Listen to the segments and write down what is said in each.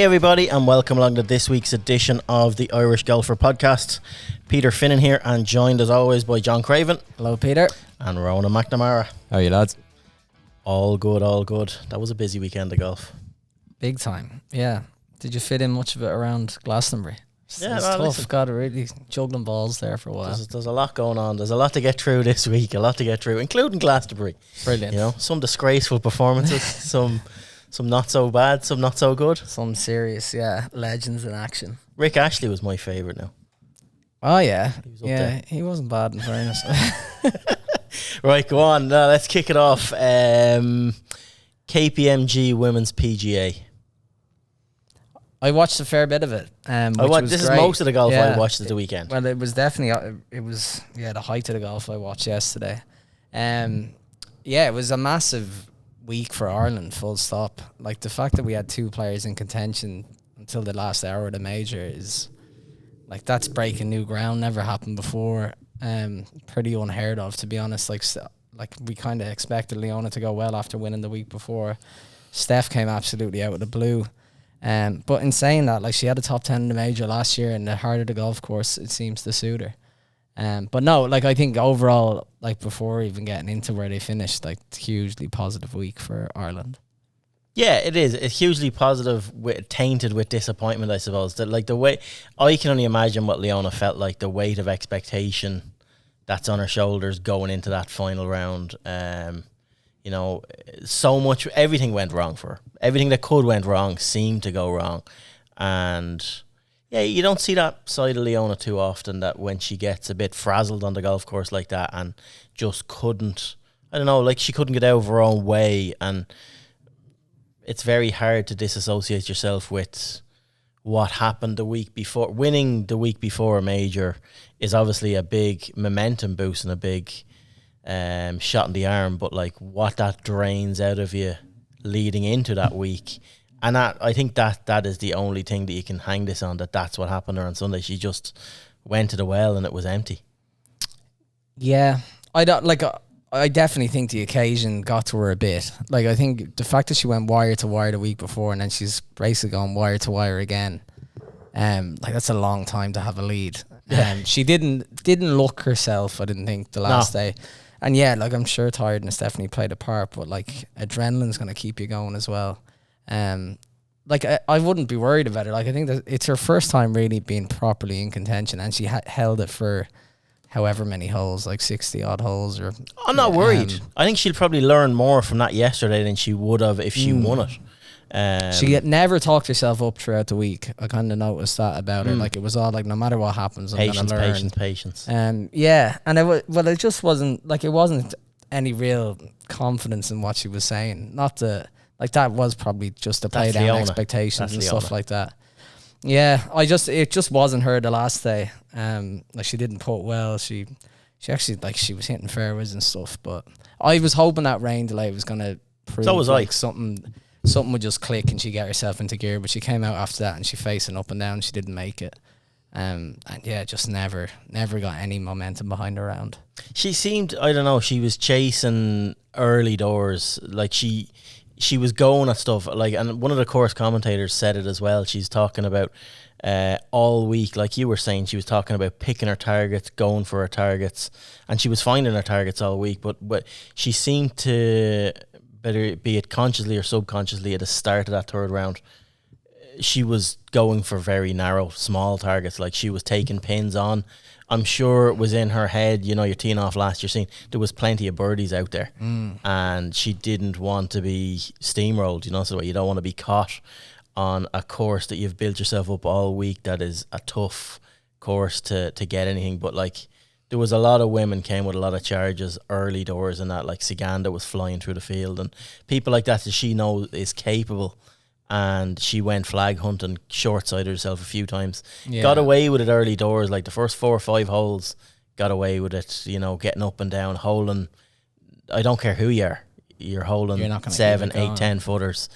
everybody, and welcome along to this week's edition of the Irish Golfer Podcast. Peter Finnan here, and joined as always by John Craven. Hello, Peter. And Ronan McNamara. How are you, lads? All good, all good. That was a busy weekend of golf. Big time, yeah. Did you fit in much of it around Glastonbury? Yeah, it's no, tough. listen. God, really juggling balls there for a while. There's a lot going on. There's a lot to get through this week, including Glastonbury. Brilliant. You know, some disgraceful performances, some not so bad, some not so good. Some serious, yeah, legends in action. Rick Ashley was my favourite now. Oh, yeah. He was up Yeah, there. he wasn't bad in fairness. Right, go on. Let's kick it off. KPMG Women's PGA. I watched a fair bit of it. This is most of the golf I watched at the weekend. Well, it was definitely, the height of the golf I watched yesterday. It was a massive week for Ireland, full stop. Like, the fact that we had two players in contention until the last hour of the major is, like, that's breaking new ground. Never happened before. Pretty unheard of, to be honest. Like we kind of expected Leona to go well after winning the week before. Steph came absolutely out of the blue. But in saying that, like, she had a top 10 in the major last year, and the heart of the golf course, it seems to suit her. But no, like, I think overall, like, before even getting into where they finished, like, hugely positive week for Ireland. Yeah, it is. It's hugely positive, tainted with disappointment, I suppose. That, like, the way I can only imagine what Leona felt like, the weight of expectation that's on her shoulders going into that final round. You know, so much, everything went wrong for her. Everything that could went wrong seemed to go wrong. And yeah, you don't see that side of Leona too often, that when she gets a bit frazzled on the golf course like that and just couldn't, I don't know, like, she couldn't get out of her own way. And it's very hard to disassociate yourself with what happened the week before. Winning the week before a major is obviously a big momentum boost and a big shot in the arm, but like, what that drains out of you leading into that week. And that, I think that is the only thing that you can hang this on, that's what happened to her on Sunday. She just went to the well and it was empty. Yeah, I definitely think the occasion got to her a bit. Like, I think the fact that she went wire to wire the week before and then she's basically gone wire to wire again, like, that's a long time to have a lead. She didn't look herself, I didn't think, the last day. And yeah, like, I'm sure tiredness definitely played a part, but like, adrenaline's going to keep you going as well. Like, I wouldn't be worried about it. Like, I think that it's her first time really being properly in contention, and she held it for however many holes, like 60 odd holes. Or I'm not worried. I think she'll probably learn more from that yesterday than she would have if she won it. She had never talked herself up throughout the week. I kind of noticed that about her. Like, it was all like, no matter what happens, I'm going to learn. Patience. Yeah, and it just wasn't, like, it wasn't any real confidence in what she was saying. Not to, like, that was probably just to play down expectations and stuff like that. Yeah, it just wasn't her the last day. Like, she didn't putt well. She actually, like, she was hitting fairways and stuff, but I was hoping that rain delay was going to prove, so was like, I. Something would just click and she get herself into gear, but she came out after that and she facing up and down. She didn't make it. And yeah, just never got any momentum behind her round. She seemed, I don't know, she was chasing early doors. Like, she was going at stuff. Like, and one of the course commentators said it as well. She's talking about all week, like you were saying, she was talking about picking her targets, going for her targets, and she was finding her targets all week. But she seemed to, whether be it consciously or subconsciously, at the start of that third round, she was going for very narrow, small targets. Like, she was taking pins on. I'm sure it was in her head, you know, you're teeing off last year, seeing there was plenty of birdies out there, and she didn't want to be steamrolled, you know, so you don't want to be caught on a course that you've built yourself up all week that is a tough course to get anything. But, like, there was a lot of women came with a lot of charges early doors and that, like Siganda was flying through the field and people like that she knows is capable, and she went flag hunting, short-sided herself a few times. Yeah. Got away with it early doors, like the first 4 or 5 holes, got away with it, you know, getting up and down, holding, I don't care who you are, you're holding 7, 8, 10 footers,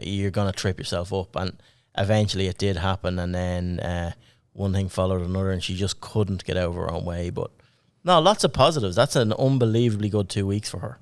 you're gonna trip yourself up, and eventually it did happen, and then one thing followed another, and she just couldn't get out of her own way. But no, lots of positives. That's an unbelievably good 2 weeks for her.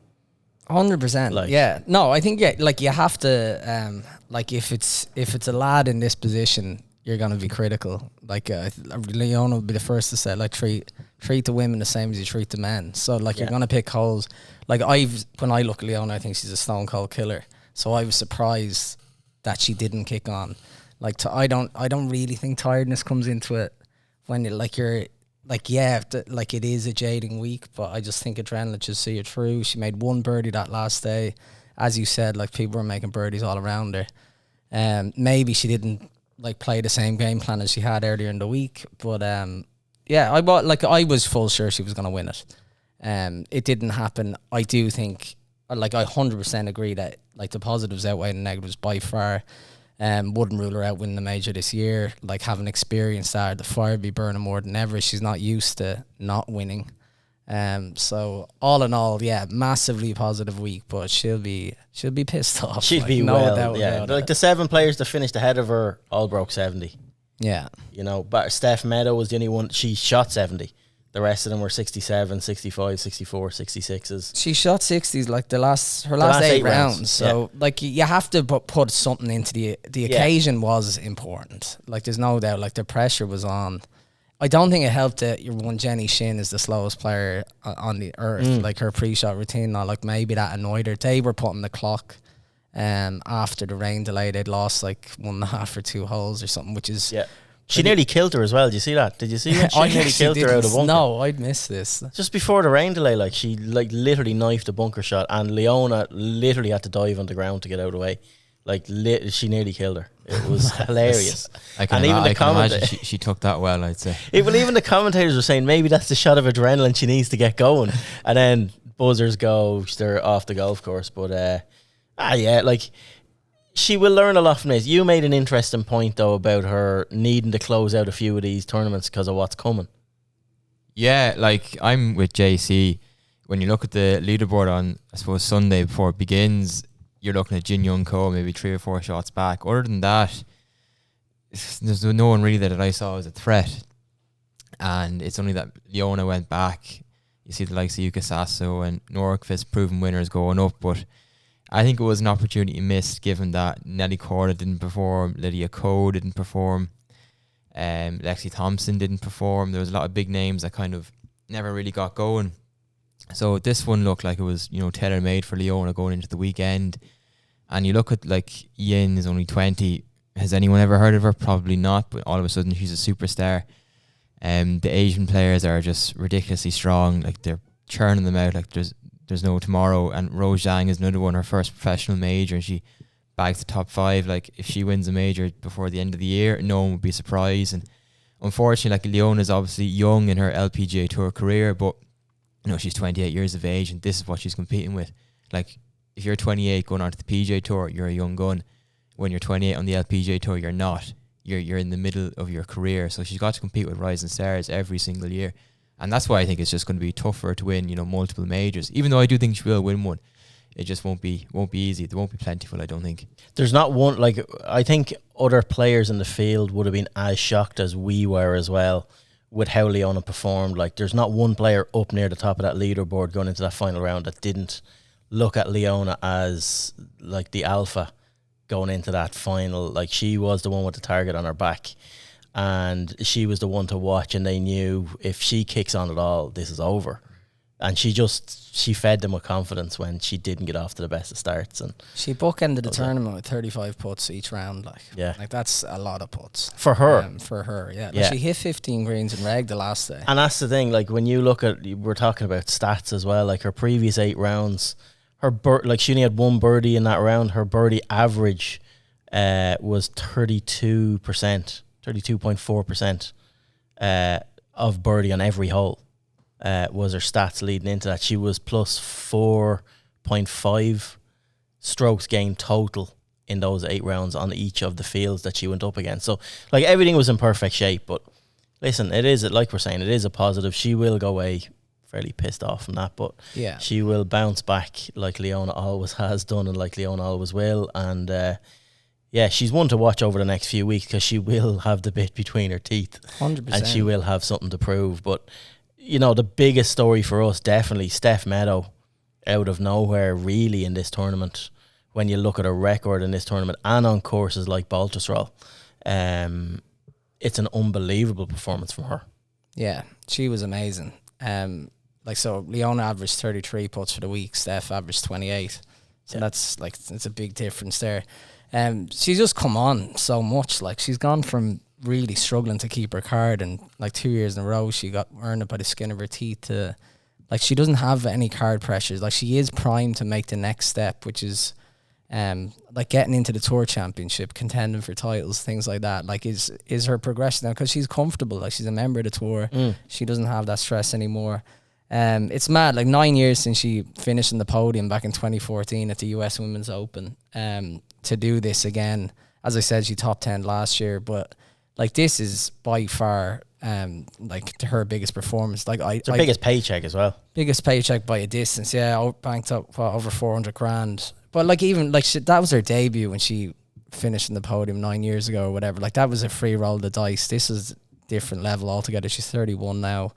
100%. Like- Yeah. No, I think like you have to like if it's a lad in this position, you're gonna be critical. Like Leona would be the first to say, like treat the women the same as you treat the men. So like you're gonna pick holes. Like when I look at Leona, I think she's a stone cold killer. So I was surprised that she didn't kick on. Like I don't really think tiredness comes into it when you're like it is a jading week, but I just think adrenaline just see it through. She made one birdie that last day. As you said, like people were making birdies all around her. Maybe she didn't like play the same game plan as she had earlier in the week, but I was full sure she was going to win it. It didn't happen. I do think, like, I 100% agree that like the positives outweigh the negatives by far. Wouldn't rule her out winning the major this year. Like, having experienced that, the fire be burning more than ever. She's not used to not winning. So all in all, yeah, massively positive week, but she'll be pissed off. She'd like, be no well, doubt yeah. about Like it. the 7 players that finished ahead of her all broke 70. Yeah. You know, but Steph Meadow was the only one. She shot 70. The rest of them were 67, 65, 64, 66s. She shot 60s like her last 8 rounds. So like you have to put something into the occasion was important. Like there's no doubt. Like the pressure was on. I don't think it helped that your one Jenny Shin is the slowest player on the earth. Like her pre-shot routine, like maybe that annoyed her. They were putting the clock after the rain delay. They'd lost like 1.5 or 2 holes or something, which is She nearly killed her as well. Did you see that? Did you see it? She nearly killed her out of bunker. No, I'd missed this. Just before the rain delay, like she like literally knifed a bunker shot, and Leona literally had to dive on the ground to get out of the way. Like she nearly killed her. It was hilarious. I can imagine she took that well, I'd say. Even the commentators were saying maybe that's the shot of adrenaline she needs to get going, and then buzzers go, they're off the golf course. But like she will learn a lot from this. You made an interesting point though about her needing to close out a few of these tournaments because of what's coming. Yeah, like I'm with JC. When you look at the leaderboard on, I suppose, Sunday before it begins, you're looking at Jin Young Ko maybe 3 or 4 shots back. Other than that, there's no one really that I saw as a threat. And it's only that Leona went back. You see the likes of Yuka Sasso and Norquist proven winners going up, but I think it was an opportunity missed given that Nelly Korda didn't perform, Lydia Ko didn't perform, Lexi Thompson didn't perform. There was a lot of big names that kind of never really got going. So this one looked like it was, tailor-made for Leona going into the weekend. And you look at, like, Yin is only 20. Has anyone ever heard of her? Probably not, but all of a sudden she's a superstar. The Asian players are just ridiculously strong. Like, they're churning them out like there's no tomorrow. And Rose Zhang is another one, her first professional major, and she bags the top 5. Like, if she wins a major before the end of the year, no one would be surprised. And unfortunately, like, Leona's obviously young in her LPGA Tour career, but she's 28 years of age, and this is what she's competing with. Like, if you're 28 going on to the PGA Tour, you're a young gun. When you're 28 on the LPGA Tour, you're not. You're in the middle of your career. So she's got to compete with rising stars every single year. And that's why I think it's just going to be tougher to win, multiple majors. Even though I do think she will win one, it just won't be easy. There won't be plentiful, I don't think. There's not one, like, I think other players in the field would have been as shocked as we were as well with how Leona performed. Like, there's not one player up near the top of that leaderboard going into that final round that didn't look at Leona as like the alpha going into that final. Like, she was the one with the target on her back, and she was the one to watch, and they knew if she kicks on at all, this is over. And she fed them with confidence when she didn't get off to the best of starts. And she bookended the tournament with 35 putts each round. Like that's a lot of putts for her. Like, she hit 15 greens in reg the last day. And that's the thing. Like, when you look at, we're talking about stats as well. Like, her previous 8 rounds, she only had 1 birdie in that round. Her birdie average was 32.4% of birdie on every hole. Was her stats leading into that. She was plus 4.5 strokes gained total in those 8 rounds on each of the fields that she went up against. So, like, everything was in perfect shape. But listen, it is, like we're saying, it is a positive. She will go away fairly pissed off from that, but she will bounce back like Leona always has done, and like Leona always will. And she's one to watch over the next few weeks, because she will have the bit between her teeth. 100%. And she will have something to prove. But the biggest story for us, definitely Steph Meadow. out of nowhere, really, in this tournament. When you look at her record in this tournament and on courses like Baltusrol, it's an unbelievable performance from her. Yeah, she was amazing. So Leona averaged 33 putts for the week. Steph averaged 28. So that's it's a big difference there. She's just come on so much. Like, she's gone from really struggling to keep her card, and like 2 years in a row she got earned it by the skin of her teeth, to like, she doesn't have any card pressures. Like, she is primed to make the next step, which is like getting into the Tour Championship, contending for titles, things like that. Like, is her progression now, because she's comfortable. Like, she's a member of the Tour. She doesn't have that stress anymore. It's mad. Like, 9 years since she finished in the podium back in 2014 at the US Women's Open. To do this again, as I said, she top 10 last year, but like, this is by far like her biggest performance. Like, it's her biggest paycheck as well. Biggest paycheck by a distance. Yeah, banked up over 400 grand. But like, even like, that was her debut when she finished in the podium 9 years ago or whatever. Like, that was a free roll of the dice. This is different level altogether. She's 31 now.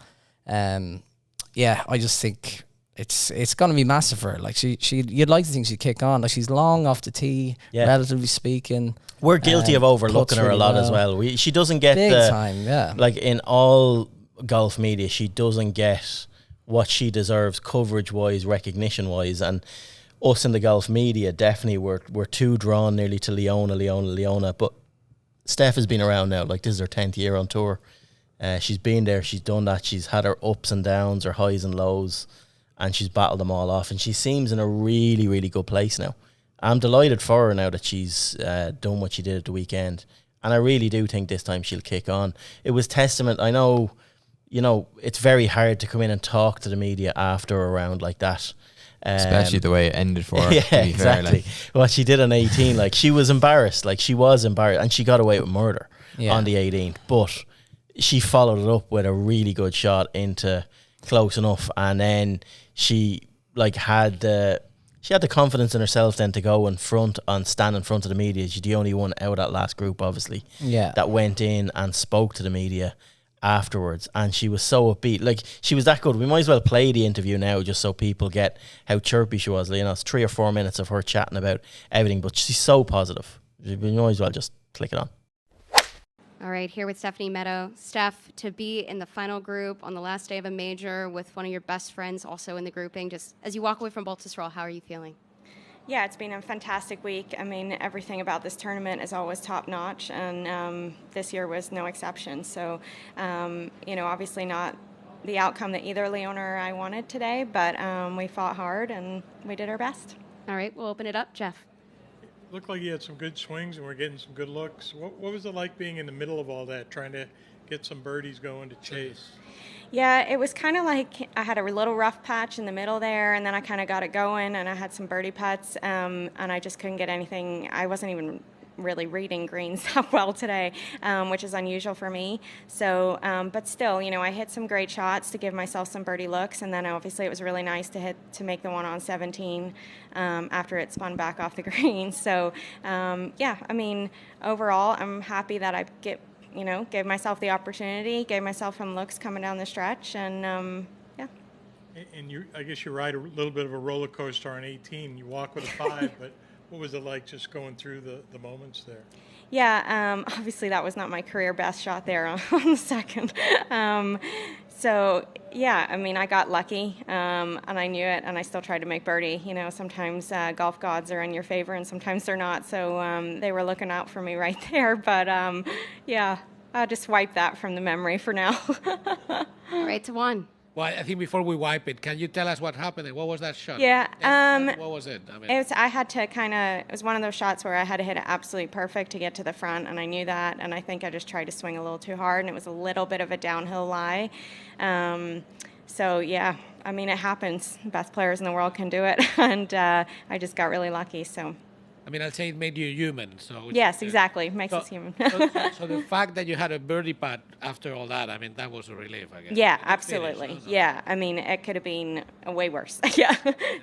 Yeah, I just think it's going to be massive for her. Like, you'd like to think she'd kick on. Like, she's long off the tee, relatively speaking. We're guilty of overlooking her a lot as well. She doesn't get big time, yeah. Like, in all golf media, she doesn't get what she deserves, coverage-wise, recognition-wise, and us in the golf media definitely we're too drawn nearly to Leona. But Steph has been around now. Like, this is her 10th year on tour. She's been there, she's done that, she's had her ups and downs, her highs and lows, and she's battled them all off, and she seems in a really, really good place now. I'm delighted for her now that she's done what she did at the weekend, and I really do think this time she'll kick on. It was testament. I know, it's very hard to come in and talk to the media after a round like that. Especially the way it ended for her. Yeah, exactly. Fair, what she did on 18, like, she was embarrassed. Like, she was embarrassed, and she got away with murder on the 18th, but she followed it up with a really good shot into close enough, and then she had the confidence in herself then to go in front and stand in front of the media. She's the only one out of that last group, obviously, that went in and spoke to the media afterwards, and she was so upbeat. Like, she was that good. We might as well play the interview now just so people get how chirpy she was. It's 3 or 4 minutes of her chatting about everything, but she's so positive. We might as well just click it on. All right, here with Stephanie Meadow. Steph, to be in the final group on the last day of a major with one of your best friends also in the grouping, just as you walk away from Baltusrol, how are you feeling? Yeah, it's been a fantastic week. I mean, everything about this tournament is always top-notch, and this year was no exception. So, obviously not the outcome that either Leona or I wanted today, but we fought hard and we did our best. All right, we'll open it up. Jeff. Looked like you had some good swings and we're getting some good looks. What was it like being in the middle of all that, trying to get some birdies going to chase? Yeah, it was kind of like I had a little rough patch in the middle there, and then I kind of got it going, and I had some birdie putts, and I just couldn't get anything. I wasn't even really reading greens that well today, which is unusual for me. So, but still, I hit some great shots to give myself some birdie looks, and then obviously it was really nice to make the one on 17 after it spun back off the green. So, overall, I'm happy that I gave myself the opportunity, gave myself some looks coming down the stretch, and And I guess you ride a little bit of a roller coaster on 18. You walk with a 5, but what was it like just going through the moments there? Yeah, obviously that was not my career best shot there on the second. I got lucky, and I knew it, and I still tried to make birdie. Sometimes golf gods are in your favor, and sometimes they're not. So they were looking out for me right there. But I'll just wipe that from the memory for now. All right, to one. Well, I think before we wipe it, can you tell us what happened? What was that shot? Yeah. What was it? I had to it was one of those shots where I had to hit it absolutely perfect to get to the front, and I knew that, and I think I just tried to swing a little too hard, and it was a little bit of a downhill lie. It happens. Best players in the world can do it, and I just got really lucky, so. I'll say it made you human. So yes, exactly. Makes us human. so the fact that you had a birdie putt after all that, that was a relief, I guess. Yeah, absolutely. Yeah, it could have been way worse. Yeah.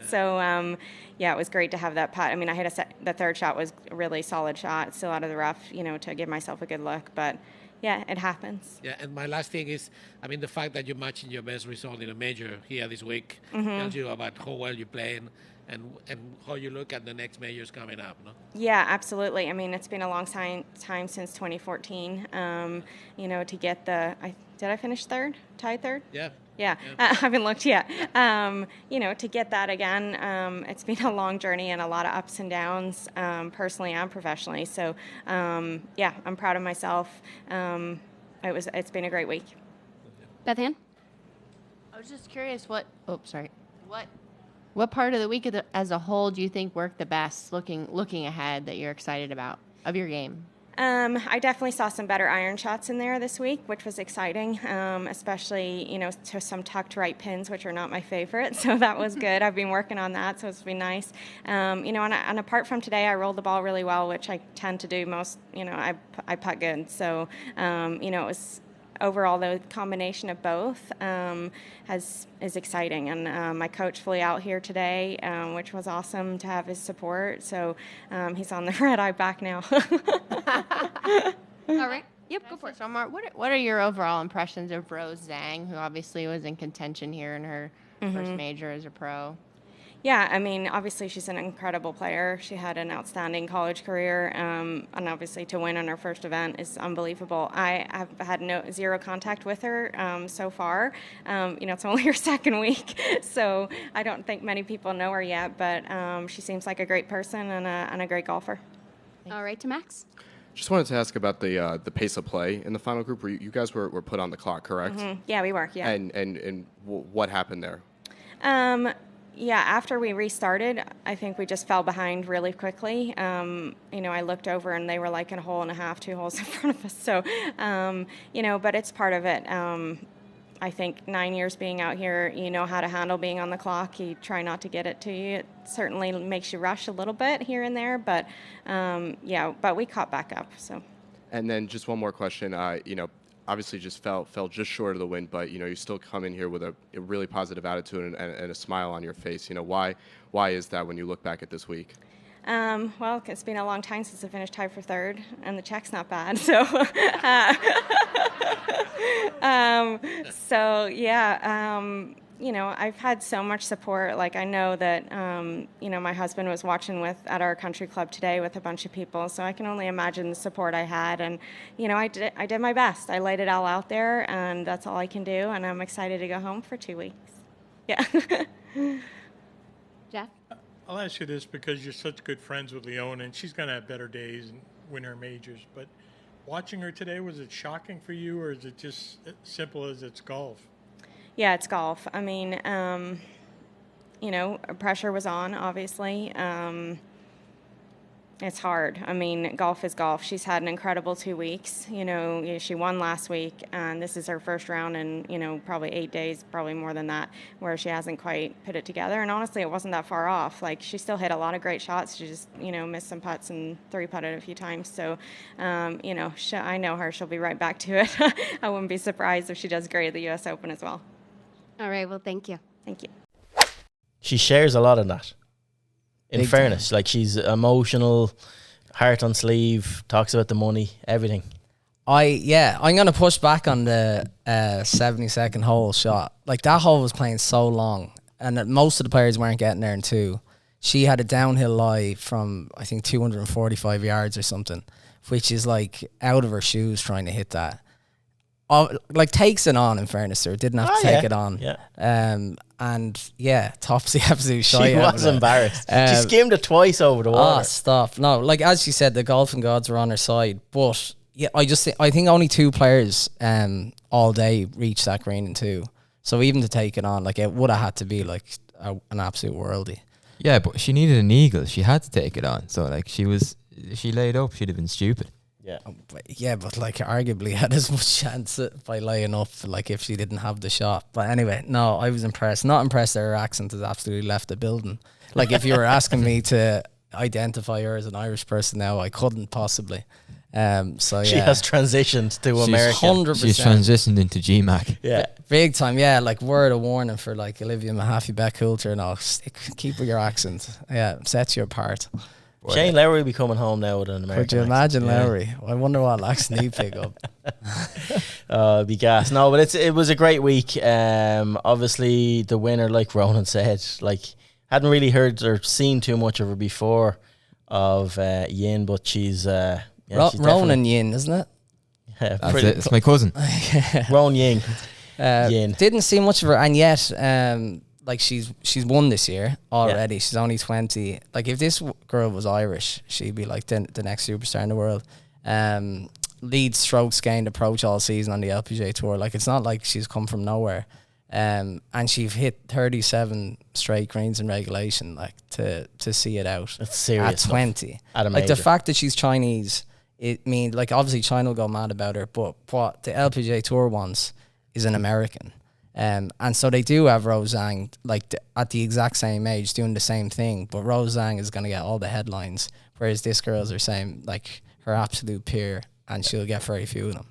So, it was great to have that putt. I hit the third shot was a really solid shot, still out of the rough, to give myself a good look. But, yeah, it happens. Yeah, and my last thing is, I mean, the fact that you're matching your best result in a major here this week tells you about how well you're playing and how you look at the next majors coming up, no? Yeah, absolutely. I mean, it's been a long time since 2014. To get did I finish third? Tied third? Yeah. Yeah, I haven't looked yet. To get that again, it's been a long journey and a lot of ups and downs, personally and professionally. So, I'm proud of myself. It's been a great week. Beth Ann? I was just curious what part of the week as a whole do you think worked the best looking ahead that you're excited about of your game? I definitely saw some better iron shots in there this week, which was exciting, especially, to some tucked right pins, which are not my favorite. So that was good. I've been working on that, so it's been nice. And apart from today, I rolled the ball really well, which I tend to do most, I putt good. So, it was overall the combination of both is exciting. And my coach flew out here today, which was awesome to have his support. So he's on the red eye back now. All right. Yep, go for it. So, Mark, what are your overall impressions of Rose Zhang, who obviously was in contention here in her first major as a pro? Yeah, I mean, obviously she's an incredible player. She had an outstanding college career, and obviously to win on her first event is unbelievable. I have had zero contact with her so far. It's only her second week, so I don't think many people know her yet, but she seems like a great person and a great golfer. All right, to Max. Just wanted to ask about the pace of play in the final group. Where you guys were put on the clock, correct? Yeah, we were, yeah. And what happened there? Yeah, after we restarted, I think we just fell behind really quickly. I looked over and they were like in a hole and a half, 2 holes in front of us. So, but it's part of it. I think 9 years being out here, you know how to handle being on the clock. You try not to get it to you. It certainly makes you rush a little bit here and there, but but we caught back up. So. And then just one more question. Obviously just fell just short of the win, but you still come in here with a really positive attitude and a smile on your face. Why is that when you look back at this week? Well, it's been a long time since I finished tied for third, and the check's not bad. So, I've had so much support. Like, I know that, my husband was watching at our country club today with a bunch of people, so I can only imagine the support I had. And, I did my best. I laid it all out there, and that's all I can do, and I'm excited to go home for 2 weeks. Yeah. Jeff? I'll ask you this because you're such good friends with Leona, and she's going to have better days and win her majors. But watching her today, was it shocking for you, or is it just simple as it's golf? Yeah, it's golf. I mean, pressure was on, obviously. It's hard. I mean, golf is golf. She's had an incredible 2 weeks. She won last week, and this is her first round in, probably 8 days, probably more than that, where she hasn't quite put it together. And honestly, it wasn't that far off. Like, she still hit a lot of great shots. She just, missed some putts and 3-putted a few times. So, I know her. She'll be right back to it. I wouldn't be surprised if she does great at the U.S. Open as well. All right, well, thank you. Thank you. She shares a lot of that. In Big fairness, time. like, she's emotional, heart on sleeve, talks about the money, everything. I'm gonna push back on the 72nd hole shot. Like, that hole was playing so long, and that most of the players weren't getting there in 2. She had a downhill lie from, I think, 245 yards or something, which is like out of her shoes trying to hit that. Takes it on, in fairness, her. Didn't have to take it on. Yeah. And yeah, tops the absolute shot. She was embarrassed. She skimmed it twice over the water. Stop. No, like, as she said, the golfing gods were on her side. But yeah, I think only 2 players all day reached that green in 2. So even to take it on, like, it would have had to be like an absolute worldie. Yeah, but she needed an eagle. She had to take it on. So, like, she laid up. She'd have been stupid. Yeah. But like, arguably had as much chance by laying up, like, if she didn't have the shot. But anyway, no, I was impressed. Not impressed that her accent has absolutely left the building. Like, if you were asking me to identify her as an Irish person now, I couldn't possibly. She has transitioned to America. 100%. She's transitioned into GMAC. Yeah. Big time, yeah. Like, word of warning for, like, Olivia Mahaffey, Beck Coulter, and all. Keep with your accent. Yeah, sets you apart. But, Shane Lowry will be coming home now with an American Could you accent. imagine Lowry? I wonder what accent he'd pick up. It'd be gas. No, but it was a great week. Obviously the winner, like Ronan said, like hadn't really heard or seen too much of her before of Yin, but she's she's Ronan Yin, isn't it? that's it. It's my cousin. Ron Ying. Yin. Didn't see much of her, and yet, like she's won this year already. She's only 20. Like if this girl was Irish, she'd be like the next superstar in the world. Lead strokes gained approach all season on the LPGA tour. Like it's not like she's come from nowhere. And she's hit 37 straight greens in regulation. Like to see it out. That's serious. At 20. At a like the major. fact that she's Chinese, it means like obviously China will go mad about her, but what the LPGA tour wants is an American. And so they do have Rose Zhang like at the exact same age doing the same thing, but Rose Zhang is going to get all the headlines, whereas this girl's are saying like her absolute peer, and she'll get very few of them.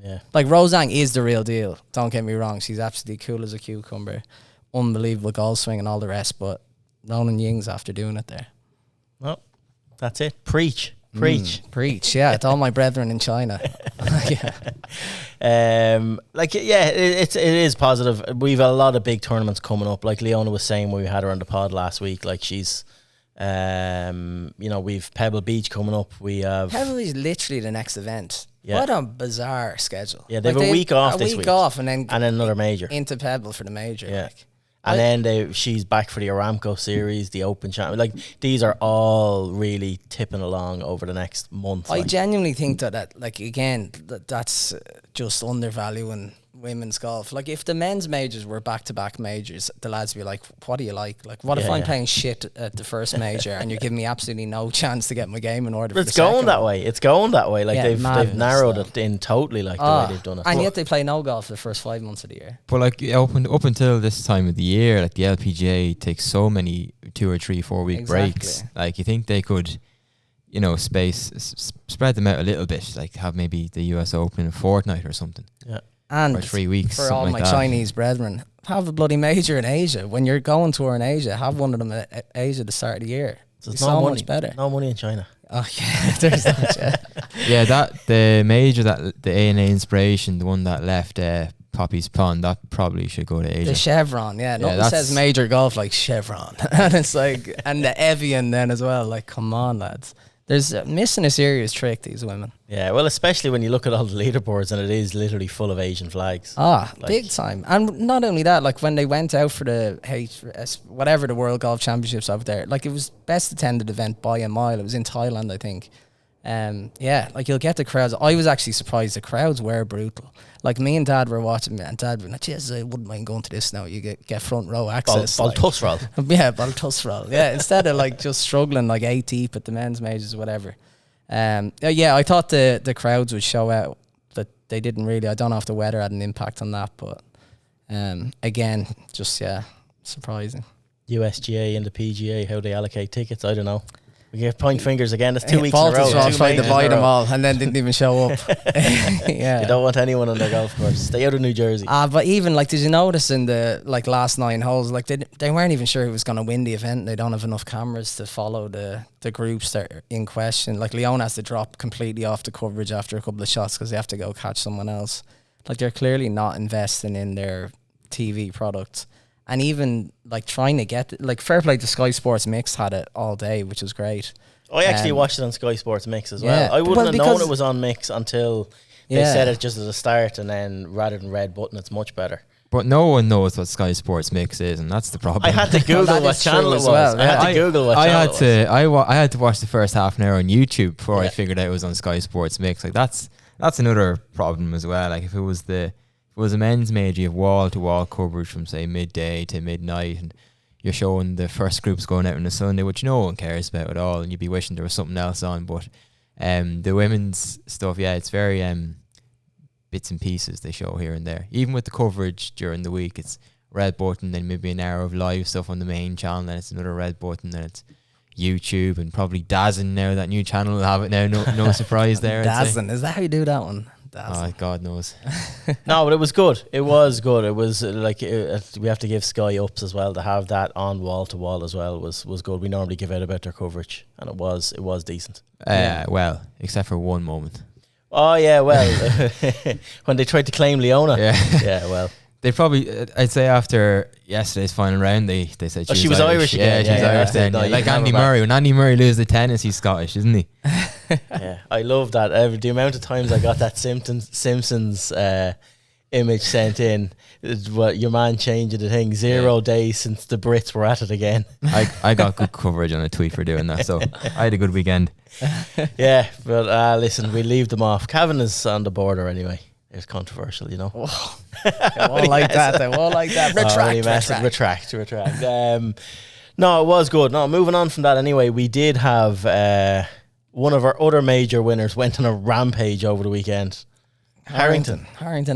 Yeah. Like Rose Zhang is the real deal. Don't get me wrong. She's absolutely cool as a cucumber, unbelievable golf swing and all the rest, but Ronan Ying's after doing it there. Well, that's it. Preach. Preach. Yeah, it's all my brethren in China. Yeah. It is positive. We've a lot of big tournaments coming up. Like Leona was saying when we had her on the pod last week, like she's we've Pebble Beach coming up. We have Pebble Beach is literally the next event. Yeah. What a bizarre schedule. Yeah, they have a week off this week. A week off and then another major. Into Pebble for the major. Yeah. Like. And then she's back for the Aramco series, the Open Champion. Like these are all really tipping along over the next month. I genuinely think that like again, that's just undervaluing women's golf. Like if the men's majors were back-to-back majors, the lads would be like, what do you like? Like what if I'm playing shit at the first major and you're giving me absolutely no chance to get my game in order? But it's going that way. It's going that way. Like they've narrowed it in totally, like the way they've done it. And yet they play no golf the first 5 months of the year. But like up until this time of the year, like the LPGA takes so many 2 or 3, 4 week breaks. Like you think they could, spread them out a little bit, like have maybe the US Open in a fortnight or something. Yeah. And or 3 weeks for all my Chinese brethren, have a bloody major in Asia. When you're going tour in Asia, have one of them at Asia at the start of the year. So it's so much better. No money in China. Oh yeah, there's that. Yeah, that the major that the ANA Inspiration, the one that left Poppy's Pond, that probably should go to Asia. The Chevron, nothing says major golf like Chevron, and it's like, and the Evian then as well. Like, come on, lads. There's missing a serious trick, these women. Yeah, well, especially when you look at all the leaderboards and it is literally full of Asian flags. Big time. And not only that, like when they went out for the whatever the World Golf Championships over there, like it was best attended event by a mile. It was in Thailand, I think. Like you'll get the crowds. I was actually surprised the crowds were brutal. Like me and Dad were watching, and Dad was like, "Yes, I wouldn't mind going to this now. You get front row access." Baltusrol. Yeah, Baltusrol. Yeah, instead of like just struggling like 8 deep at the men's majors, whatever. I thought the crowds would show out that they didn't really. I don't know if the weather had an impact on that, but again, just surprising. USGA and the PGA, how they allocate tickets, I don't know. We get point fingers again. It's 2 weeks in a row. Baltusrol tried to buy them all and then didn't even show up. Yeah, you don't want anyone on their golf course. Stay out of New Jersey. But even like, did you notice in the like last 9 holes, like they weren't even sure who was going to win the event. They don't have enough cameras to follow the groups that are in question. Like Leon has to drop completely off the coverage after a couple of shots because they have to go catch someone else. Like they're clearly not investing in their TV product. And even like trying to get like fair play to Sky Sports Mix had it all day, which was great. I actually watched it on Sky Sports Mix as well. I wouldn't have known it was on Mix until they said it just at the start, and then rather than red button, it's much better. But no one knows what Sky Sports Mix is, and that's the problem. I had to Google what channel it was. I had to Google what channel it was. I had to watch the first half an hour on YouTube before I figured out it was on Sky Sports Mix. Like that's another problem as well. Like if it was a men's major, you have wall-to-wall coverage from say midday to midnight, and you're showing the first groups going out on a Sunday, which no one cares about at all, and you'd be wishing there was something else on. But the women's stuff, it's very bits and pieces they show here and there. Even with the coverage during the week, it's red button, then maybe an hour of live stuff on the main channel, then it's another red button, then it's YouTube, and probably DAZN now, that new channel will have it now. No surprise there. DAZN, is that how you do that one? Oh, God knows. No, but it was good. It was good. It was we have to give Sky ups as well to have that on wall to wall as well was good. We normally give out about their coverage, and it was decent. Well, except for one moment. Oh yeah, well, when they tried to claim Leona. Yeah, well. They probably, I'd say after yesterday's final round, they said she was Irish again. Yeah, she was Irish then. No, like Andy Murray. When Andy Murray loses the tennis, he's Scottish, isn't he? Yeah, I love that. The amount of times I got that Simpsons image sent in, what your man changing the thing. 0 days since the Brits were at it again. I got good coverage on a tweet for doing that, so I had a good weekend. Yeah, but listen, we leave them off. Cavan is on the border anyway. It's controversial, you know. They won't like that. They won't like that. Retract. No, it was good. No, moving on from that anyway, we did have one of our other major winners went on a rampage over the weekend. Harrington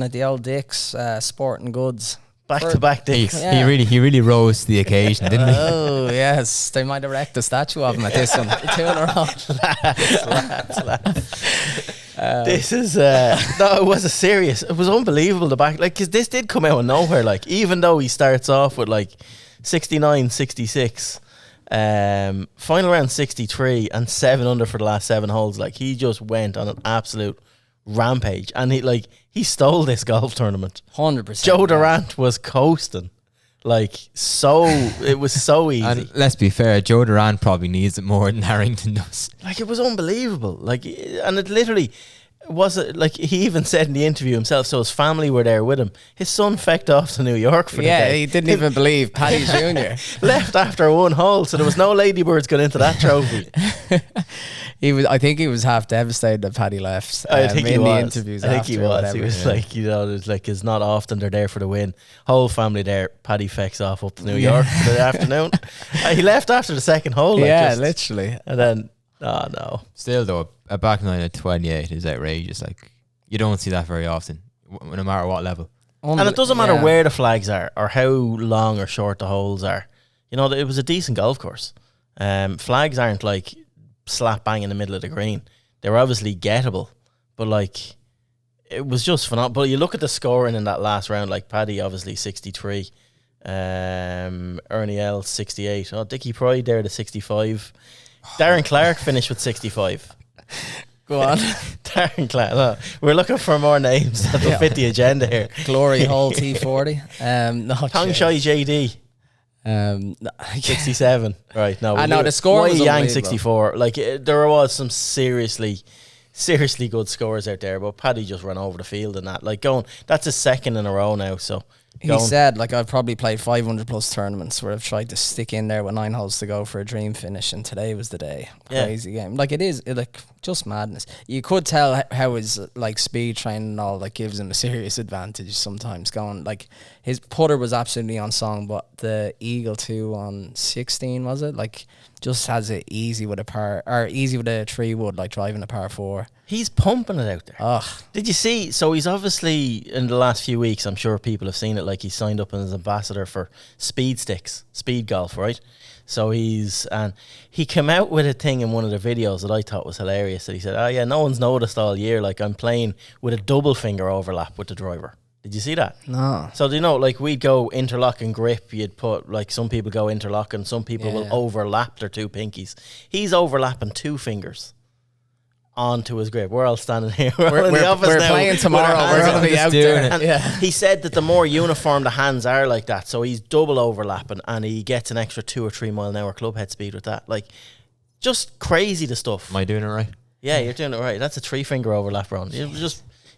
at the old Dick's Sporting Goods. Back-to-back Dicks. Yeah. He really rose to the occasion, didn't he? Oh yes, they might erect a statue of him at this one. 2 in a row. lads. This is no, it was unbelievable the back, like, because this did come out of nowhere, like, even though he starts off with like 69, 66, final round 63 and 7 under for the last 7 holes, like, he just went on an absolute rampage, and he stole this golf tournament. 100%. Joe Durant was coasting. It was so easy. And let's be fair, Joe Durant probably needs it more than Harrington does. Like, it was unbelievable. Like, and it literally was like, he even said in the interview himself, so his family were there with him. His son fecked off to New York for the day. Yeah, he didn't even believe Paddy Jr. Left after 1 hole, so there was no ladybirds going into that trophy. I think he was half devastated that Paddy left. I think he was. The interviews. I think he was. Whatever. He was like, it's not often they're there for the win. Whole family there. Paddy fecks off up to New York for the afternoon. He left after the 2nd hole. Literally. And then, no. Still though, a back nine at 28 is outrageous. Like, you don't see that very often, no matter what level. And it doesn't matter where the flags are or how long or short the holes are. You know, it was a decent golf course. Flags aren't like slap bang in the middle of the green. They're obviously gettable, but like, it was just phenomenal. But you look at the scoring in that last round, like Paddy obviously 63, Ernie L 68, Dickie Pride there to 65, Darren Clark finished with 65. Go on. Darren Clark. No, we're looking for more names that will fit the agenda here. Glory Hall T40. Tong Shai JD. 67. Right, no. I know the score was Yang 64. Like, there was some seriously good scores out there, but Paddy just ran over the field in that. Like, that's his 2nd in a row now, so. He said, like, I've probably played 500 plus tournaments where I've tried to stick in there with 9 holes to go for a dream finish, and today was the day. Crazy game. Like, it is just madness. You could tell how his like speed training and all like gives him a serious advantage sometimes. Going like, his putter was absolutely on song, but the Eagle 2 on 16, was it? Like, just has it easy with a 3-wood, like driving a par 4. He's pumping it out there. Ugh. Did you see? So he's obviously, in the last few weeks, I'm sure people have seen it, like, he signed up as ambassador for speed golf, right? So he came out with a thing in one of the videos that I thought was hilarious, that he said, no one's noticed all year, like, I'm playing with a double finger overlap with the driver. Did you see that? No. So, like, we'd go interlock and grip. You'd put, like, some people go interlock and some people will overlap their 2 pinkies. He's overlapping 2 fingers onto his grip. We're all standing here. We're in the office now. We're playing tomorrow. We're going to be out there. He said that the more uniform the hands are like that, so he's double overlapping and he gets an extra 2 or 3 mile an hour club head speed with that. Like, just crazy the stuff. Am I doing it right? Yeah, you're doing it right. That's a 3-finger overlap, Ron.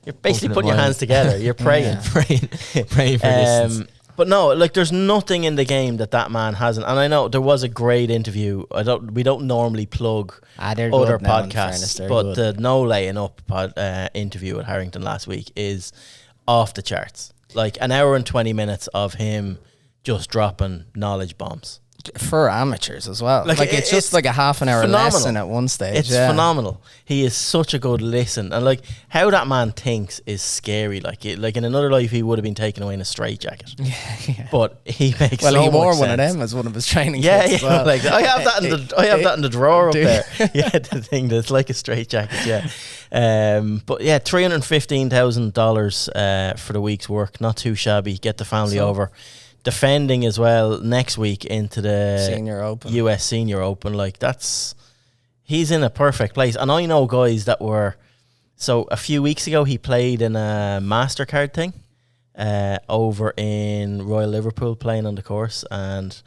You're basically putting your hands together. You're praying. Praying for distance. But no, like, there's nothing in the game that man hasn't. And I know there was a great interview. We don't normally plug other podcasts, but the No Laying Up interview at Harrington last week is off the charts. Like, an hour and 20 minutes of him just dropping knowledge bombs. for amateurs as well. Like, Like it's just like a half an hour phenomenal. lesson at one stage. It's phenomenal. He is such a good listen, and like how that man thinks is scary. Like in another life, he would have been taken away in a straitjacket. Yeah. But he makes. Well, so he wore much one of sense. them as one of his training Yeah, kits. yeah. as well. Like I have that in the drawer up Do you? there. Yeah, the thing that's like a straitjacket. Yeah. But yeah, $315,000 for the week's work. Not too shabby. Get the family over. Defending as well next week into the Senior Open. US Senior Open. Like he's in a perfect place. And I know guys that were, so a few weeks ago he played in a MasterCard thing over in Royal Liverpool playing on the course, and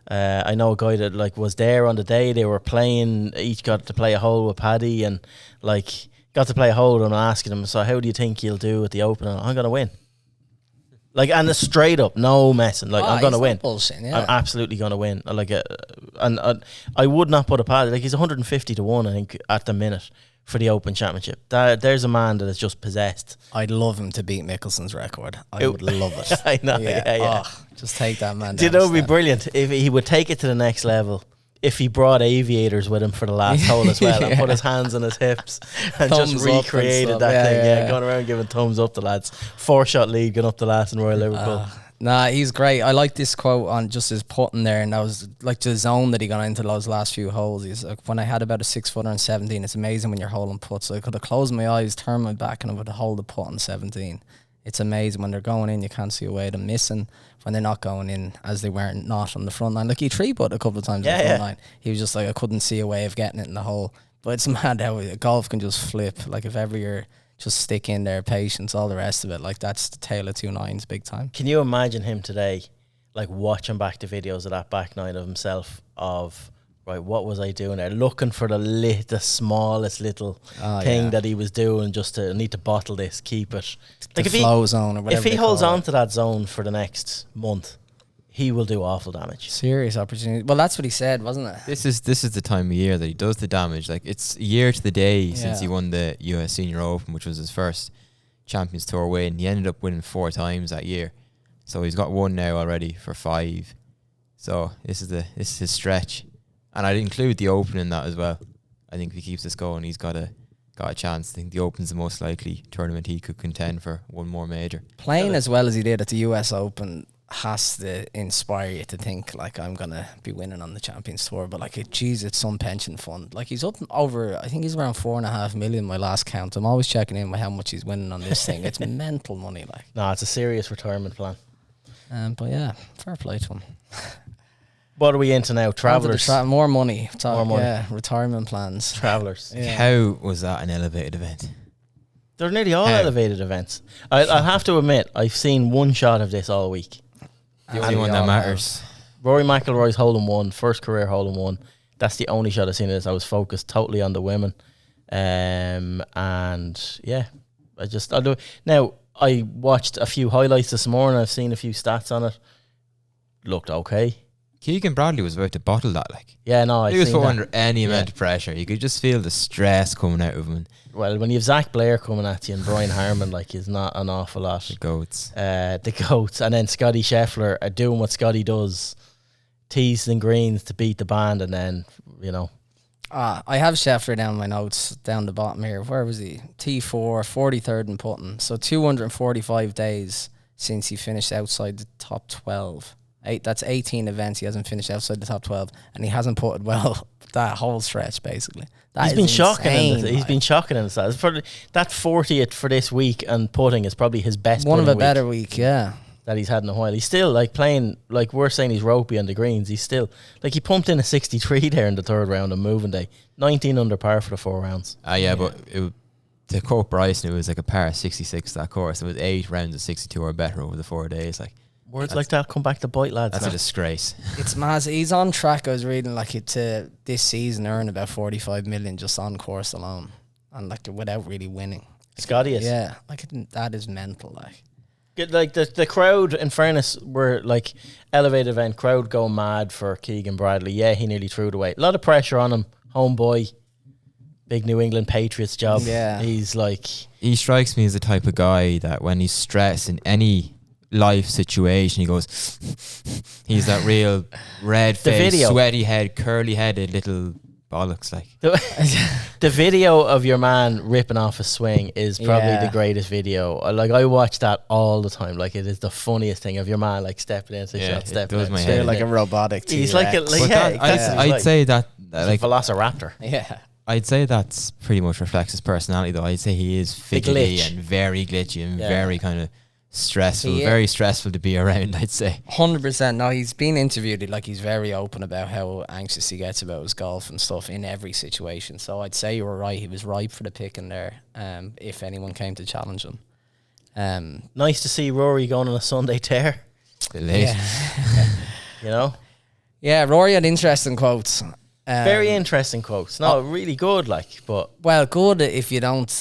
I know a guy that like was there on the day they were playing. Each got to play a hole with Paddy, and like got to play a hole, and I'm asking him, so how do you think you'll do at the Open? And I'm gonna win. Like, and it's straight up, no messing. Like, I'm gonna win. Bullshit, yeah. I'm absolutely gonna win. Like, and I would not put a pad. Like, he's 150 to 1, I think, at the minute for the Open Championship. There's a man that is just possessed. I'd love him to beat Mickelson's record. I would love it. I know. Yeah. Oh, just take that man. Do you know it would be brilliant if he would take it to the next level? If he brought aviators with him for the last hole as well, and put his hands on his hips and Thumbs just up and recreated stuff. that thing, Yeah. going around giving thumbs up to lads. 4-shot lead going up the last in Royal Liverpool. Nah, he's great. I like this quote on just his putting there, and that was like the zone that he got into those last few holes. He's like, when I had about a 6-footer on 17, it's amazing when you're holding putts. So I could have closed my eyes, turned my back, and I would hold the putt on 17. It's amazing when they're going in, you can't see a way to missing. When they're not going in, as they weren't not on the front line, like he three-putt a couple of times on the front line. He was just like, I couldn't see a way of getting it in the hole. But it's mad how golf can just flip. Like if ever you're just stick in there, patience, all the rest of it. Like that's the tale of two nines, big time. Can you imagine him today, like watching back the videos of that back nine of himself of, right, what was I doing there? Looking for the smallest little thing that he was doing just to need to bottle this, keep it. Like the flow zone or whatever. If he holds on to that zone for the next month, he will do awful damage. Serious opportunity. Well, that's what he said, wasn't it? This is the time of year that he does the damage. Like it's a year to the day since he won the US Senior Open, which was his first Champions Tour win. He ended up winning 4 times that year, so he's got one now already for 5. So this is his stretch, and I'd include the Open in that as well. I think if he keeps this going, he's got a chance. I think the Open's the most likely tournament he could contend for one more major. Playing as well as he did at the US Open has to inspire you to think like I'm gonna be winning on the Champions Tour, but like it's some pension fund. Like he's up over, I think he's around 4.5 million. My last count. I'm always checking in with how much he's winning on this thing. It's mental money. Like no, it's a serious retirement plan. But yeah, fair play to him. What are we into now? Travellers. More money. More money. Yeah, retirement plans. Travellers. Yeah. How was that an elevated event? They're nearly all elevated events. I'll have to admit, I've seen one shot of this all week. The only one that matters. Rory McIlroy's hole in one, first career hole in one. That's the only shot I've seen of this. I was focused totally on the women. And yeah, I'll do it. Now, I watched a few highlights this morning. I've seen a few stats on it. Looked okay. Keegan Bradley was about to bottle that. Like, yeah, no, he was put under any amount of pressure. You could just feel the stress coming out of him. Well, when you have Zach Blair coming at you and Brian Harmon, like, is not an awful lot. The goats. And then Scotty Scheffler are doing what Scotty does, tees and greens to beat the band, and then, you know. I have Scheffler down my notes, down the bottom here. Where was he? T4, 43rd in putting. So 245 days since he finished outside the top 12. That's 18 events he hasn't finished outside the top 12, and he hasn't putted well that whole stretch, basically. He's been shocking. He's been shocking in the stats. For that 40th for this week and putting is probably his best. One of a week better week, yeah. That he's had in a while. He's still like playing, like we're saying he's ropey on the greens. He's still like he pumped in a 63 there in the third round on moving day. 19 under par for the 4 rounds. But to quote Bryson, it was like a par 66 that course. It was 8 rounds of 62 or better over the 4 days. Like words like that come back to bite, lads. That's a disgrace. It's mad. He's on track. I was reading like it to this season earn about 45 million just on course alone, and like without really winning. Scotty is. Yeah, like that is mental. Like the crowd, in fairness, were like elevated event crowd going mad for Keegan Bradley. Yeah, he nearly threw it away. A lot of pressure on him. Homeboy, big New England Patriots job. Yeah, he strikes me as the type of guy that when he's stressed in any life situation. He goes, he's that real red face, sweaty head, curly headed little bollocks. Like the video of your man ripping off a swing is probably the greatest video. Like I watch that all the time. Like it is the funniest thing of your man like stepping into the shot, stepping does out. my head. Like a robotic He's T-Rex. I'd say that like a velociraptor. Yeah. I'd say that's pretty much reflects his personality, though. I'd say he is fidgety and very glitchy and very kind of stressful, very stressful to be around, I'd say. 100%. No, he's been interviewed, like he's very open about how anxious he gets about his golf and stuff in every situation. So I'd say you were right. He was ripe for the picking there if anyone came to challenge him. Nice to see Rory going on a Sunday tear. Bit late. You know? Yeah, Rory had interesting quotes. Very interesting quotes. No, really good, like, but... Well, good if you don't...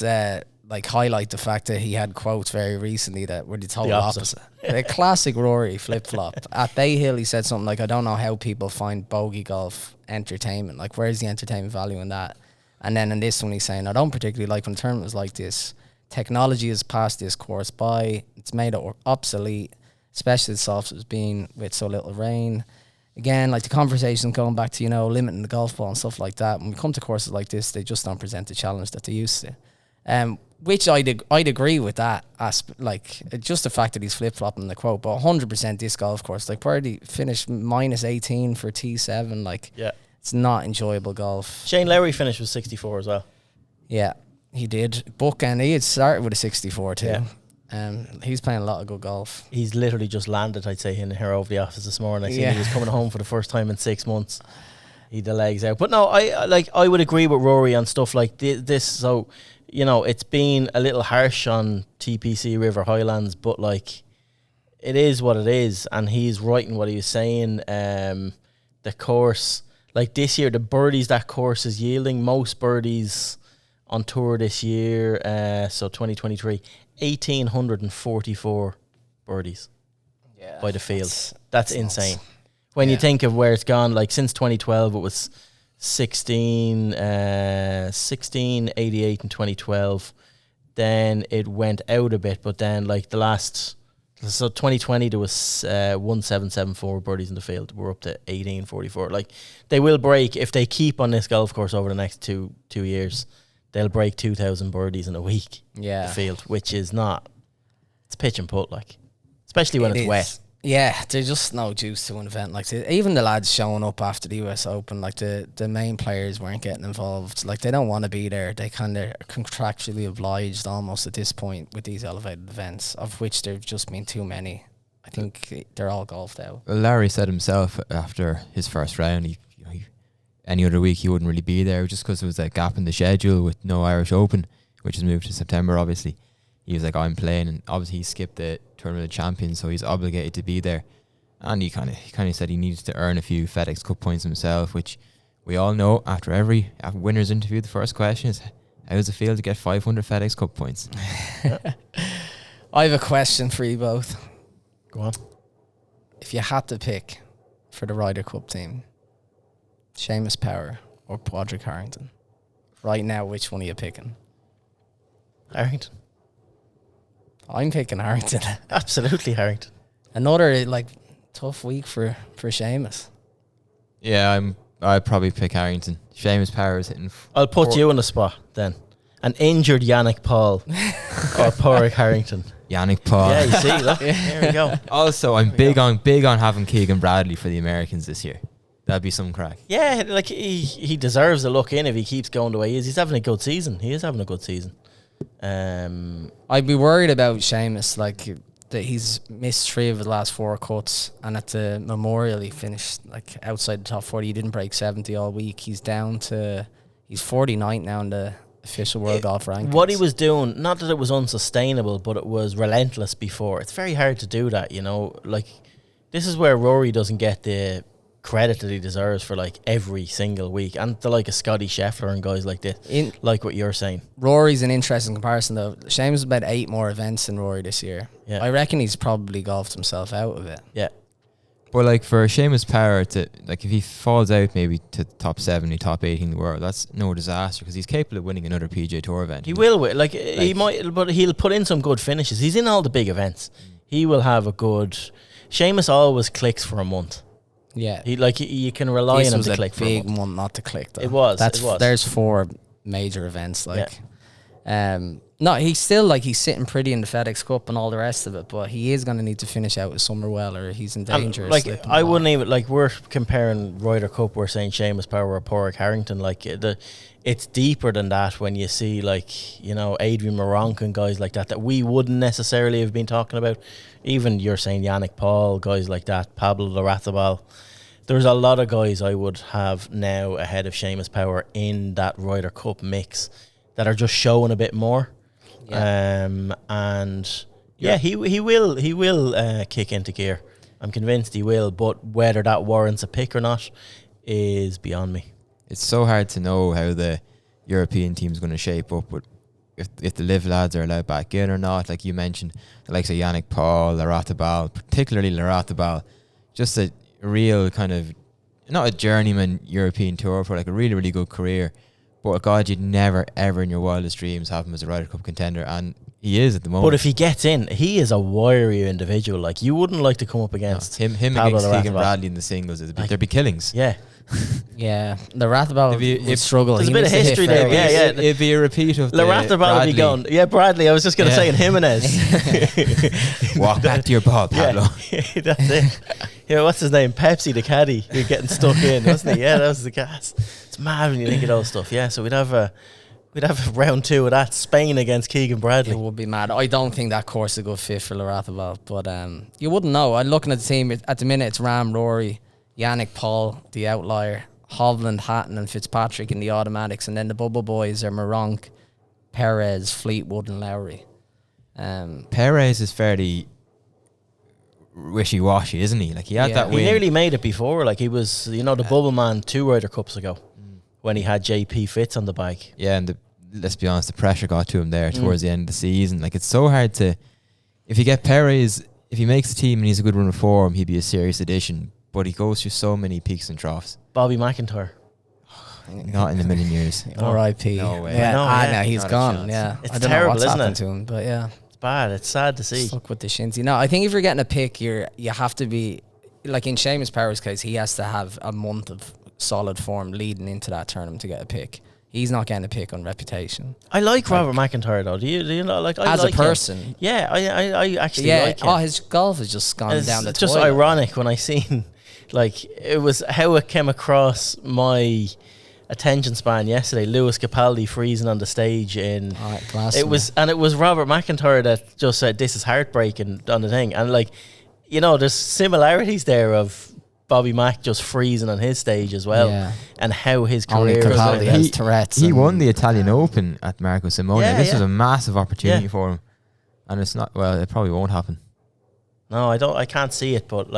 like highlight the fact that he had quotes very recently that were the total opposite. The classic Rory flip-flop. At Bay Hill, he said something like, I don't know how people find bogey golf entertainment. Like, where's the entertainment value in that? And then in this one, he's saying, I don't particularly like when tournaments like this. Technology has passed this course by. It's made it obsolete, especially the soft as being with so little rain. Again, like the conversation going back to, you know, limiting the golf ball and stuff like that. When we come to courses like this, they just don't present the challenge that they used to. Which I'd agree with that aspect, like just the fact that he's flip-flopping the quote, but 100% this golf course, like where he finished minus 18 for T7, like it's not enjoyable golf. Shane Lowry finished with 64 as well. Yeah, he did. Bookend, he had started with a 64 too. He's playing a lot of good golf. He's literally just landed, I'd say, in here over the office this morning. I seen he was coming home for the first time in 6 months. He had the legs out. But no, I would agree with Rory on stuff like this. So, you know, it's been a little harsh on TPC River Highlands, but like it is what it is, and he's right in what he was saying. The course, like this year, the birdies that course is yielding, most birdies on tour this year, so 2023, 1,844 birdies by the field. That's insane. When you think of where it's gone, like since 2012, it was 1688 in 2012. Then it went out a bit, but then like the last, so 2020 there was 1774 birdies in the field. We're up to 1844. Like they will break if they keep on this golf course over the next two years. They'll break 2,000 birdies in a week. The field, which is not. It's pitch and putt, like, especially when it's wet. Yeah, there's just no juice to an event like this. Even the lads showing up after the US Open, like the main players weren't getting involved. Like they don't want to be there. They kind of contractually obliged almost at this point with these elevated events, of which there've just been too many. I think they're all golfed out. Well, Larry said himself after his first round, any other week he wouldn't really be there just because there was a gap in the schedule with no Irish Open, which has moved to September, obviously. He was like, I'm playing, and obviously he skipped the Tournament of Champions, so he's obligated to be there. And he kind of said he needs to earn a few FedEx Cup points himself, which we all know after every winner's interview, the first question is, how does it feel to get 500 FedEx Cup points? I have a question for you both. Go on. If you had to pick for the Ryder Cup team, Seamus Power or Padraig Harrington, right now, which one are you picking? Harrington. I'm picking Harrington. Absolutely Harrington. Another like tough week for Seamus. Yeah, I'd probably pick Harrington. Seamus Power is hitting. I'll put you in the spot then. An injured Yannick Paul or Padraig Harrington. Yannick Paul. Yeah, you see, look, there we go. Also, I'm big on having Keegan Bradley for the Americans this year. That'd be some crack. Yeah, like he deserves a look in if he keeps going the way he is. He's having a good season. He is having a good season. I'd be worried about Seamus, like that he's missed 3 of the last 4 cuts, and at the Memorial he finished like outside the top 40. He didn't break 70 all week. He's 49th now in the official world golf rankings. What he was doing, not that it was unsustainable, but it was relentless before. It's very hard to do that, you know. Like this is where Rory doesn't get the credit that he deserves for like every single week, and the like of Scotty Scheffler and guys like this, like what you're saying. Rory's an interesting comparison though. Seamus about 8 more events than Rory this year. Yeah, I reckon he's probably golfed himself out of it. Yeah, but like for Seamus Power to like if he falls out maybe to top 70, top 80 in the world, that's no disaster because he's capable of winning another PGA Tour event. He will win. Like he might, but he'll put in some good finishes. He's in all the big events. He will have a good. Seamus always clicks for a month. Yeah. You can rely on him to click for a month. Big one not to click though. It was. There's 4 major events no, he's still he's sitting pretty in the FedEx Cup and all the rest of it, but he is going to need to finish out with somewhere well, or he's in danger. I wouldn't even we're comparing Ryder Cup. We're saying Seamus Power or Pádraig Harrington. It's deeper than that when you see Adrian Moronk and guys like that we wouldn't necessarily have been talking about. Even you're saying Yannick Paul, guys like that, Pablo Larrazabal. There's a lot of guys I would have now ahead of Seamus Power in that Ryder Cup mix that are just showing a bit more. Yeah. He will kick into gear. I'm convinced he will, but whether that warrants a pick or not is beyond me. It's so hard to know how the European team's going to shape up, but if the live lads are allowed back in or not, like you mentioned, the likes of Yannick Paul, Larrazabal, particularly Larrazabal, just a real kind of, not a journeyman European tour for a really, really good career. But God, you'd never, ever in your wildest dreams have him as a Ryder Cup contender, and he is at the moment. But if he gets in, he is a wiry individual. You wouldn't like to come up against him against Keegan Bradley in the singles. There'd be killings. Yeah. Yeah, Larrazabal would struggle. There's a bit of history there. Yeah. It'd be a repeat of Larrazabal would be gone. Yeah, Bradley. I was just going to say, and Jimenez. Walk back to your ball, Pablo. Yeah, that's it. Yeah, what's his name? Pepsi, the caddy. You're getting stuck in, wasn't he? Yeah, that was the gas. It's mad when you think of those stuff. Yeah, so we'd have round 2 of that. Spain against Keegan Bradley. It would be mad. I don't think that course is a good fit for Larrazabal, but you wouldn't know. I'm looking at the team at the minute. It's Ram, Rory, Yannick Paul, the outlier, Hovland, Hatton, and Fitzpatrick in the automatics, and then the bubble boys are Moronk, Perez, Fleetwood, and Lowry. Perez is fairly wishy-washy, isn't he? He had that win. He nearly made it before. He was, the bubble man 2 Ryder Cups ago when he had JP Fitz on the bike. Yeah, and let's be honest, the pressure got to him there towards the end of the season. It's so hard to, if you get Perez, if he makes the team and he's a good run of form, he'd be a serious addition. But he goes through so many peaks and troughs. Bobby McIntyre. Not in a million years. R.I.P. No way. No, he's Not gone. Yeah, it's I don't terrible, know what's isn't happened it? to him, but yeah, it's bad. It's sad to see. Stuck with the shinty. No, I think if you're getting a pick, you have to be in Seamus Power's case. He has to have a month of solid form leading into that tournament to get a pick. He's not getting a pick on reputation. I like Robert McIntyre though. Do you know? I as like a person, him. Yeah, I actually like him. His golf has just gone down the toilet. It's just ironic when I seen. It was how it came across my attention span yesterday. Lewis Capaldi freezing on the stage in it was Robert McIntyre that just said this is heartbreaking on the thing, and there's similarities there of Bobby Mack just freezing on his stage as well, and how his career Capaldi has Tourette's. He won the Italian Open at Marco Simone. This was a massive opportunity for him, and it's not. Well, it probably won't happen. No, I can't see it, but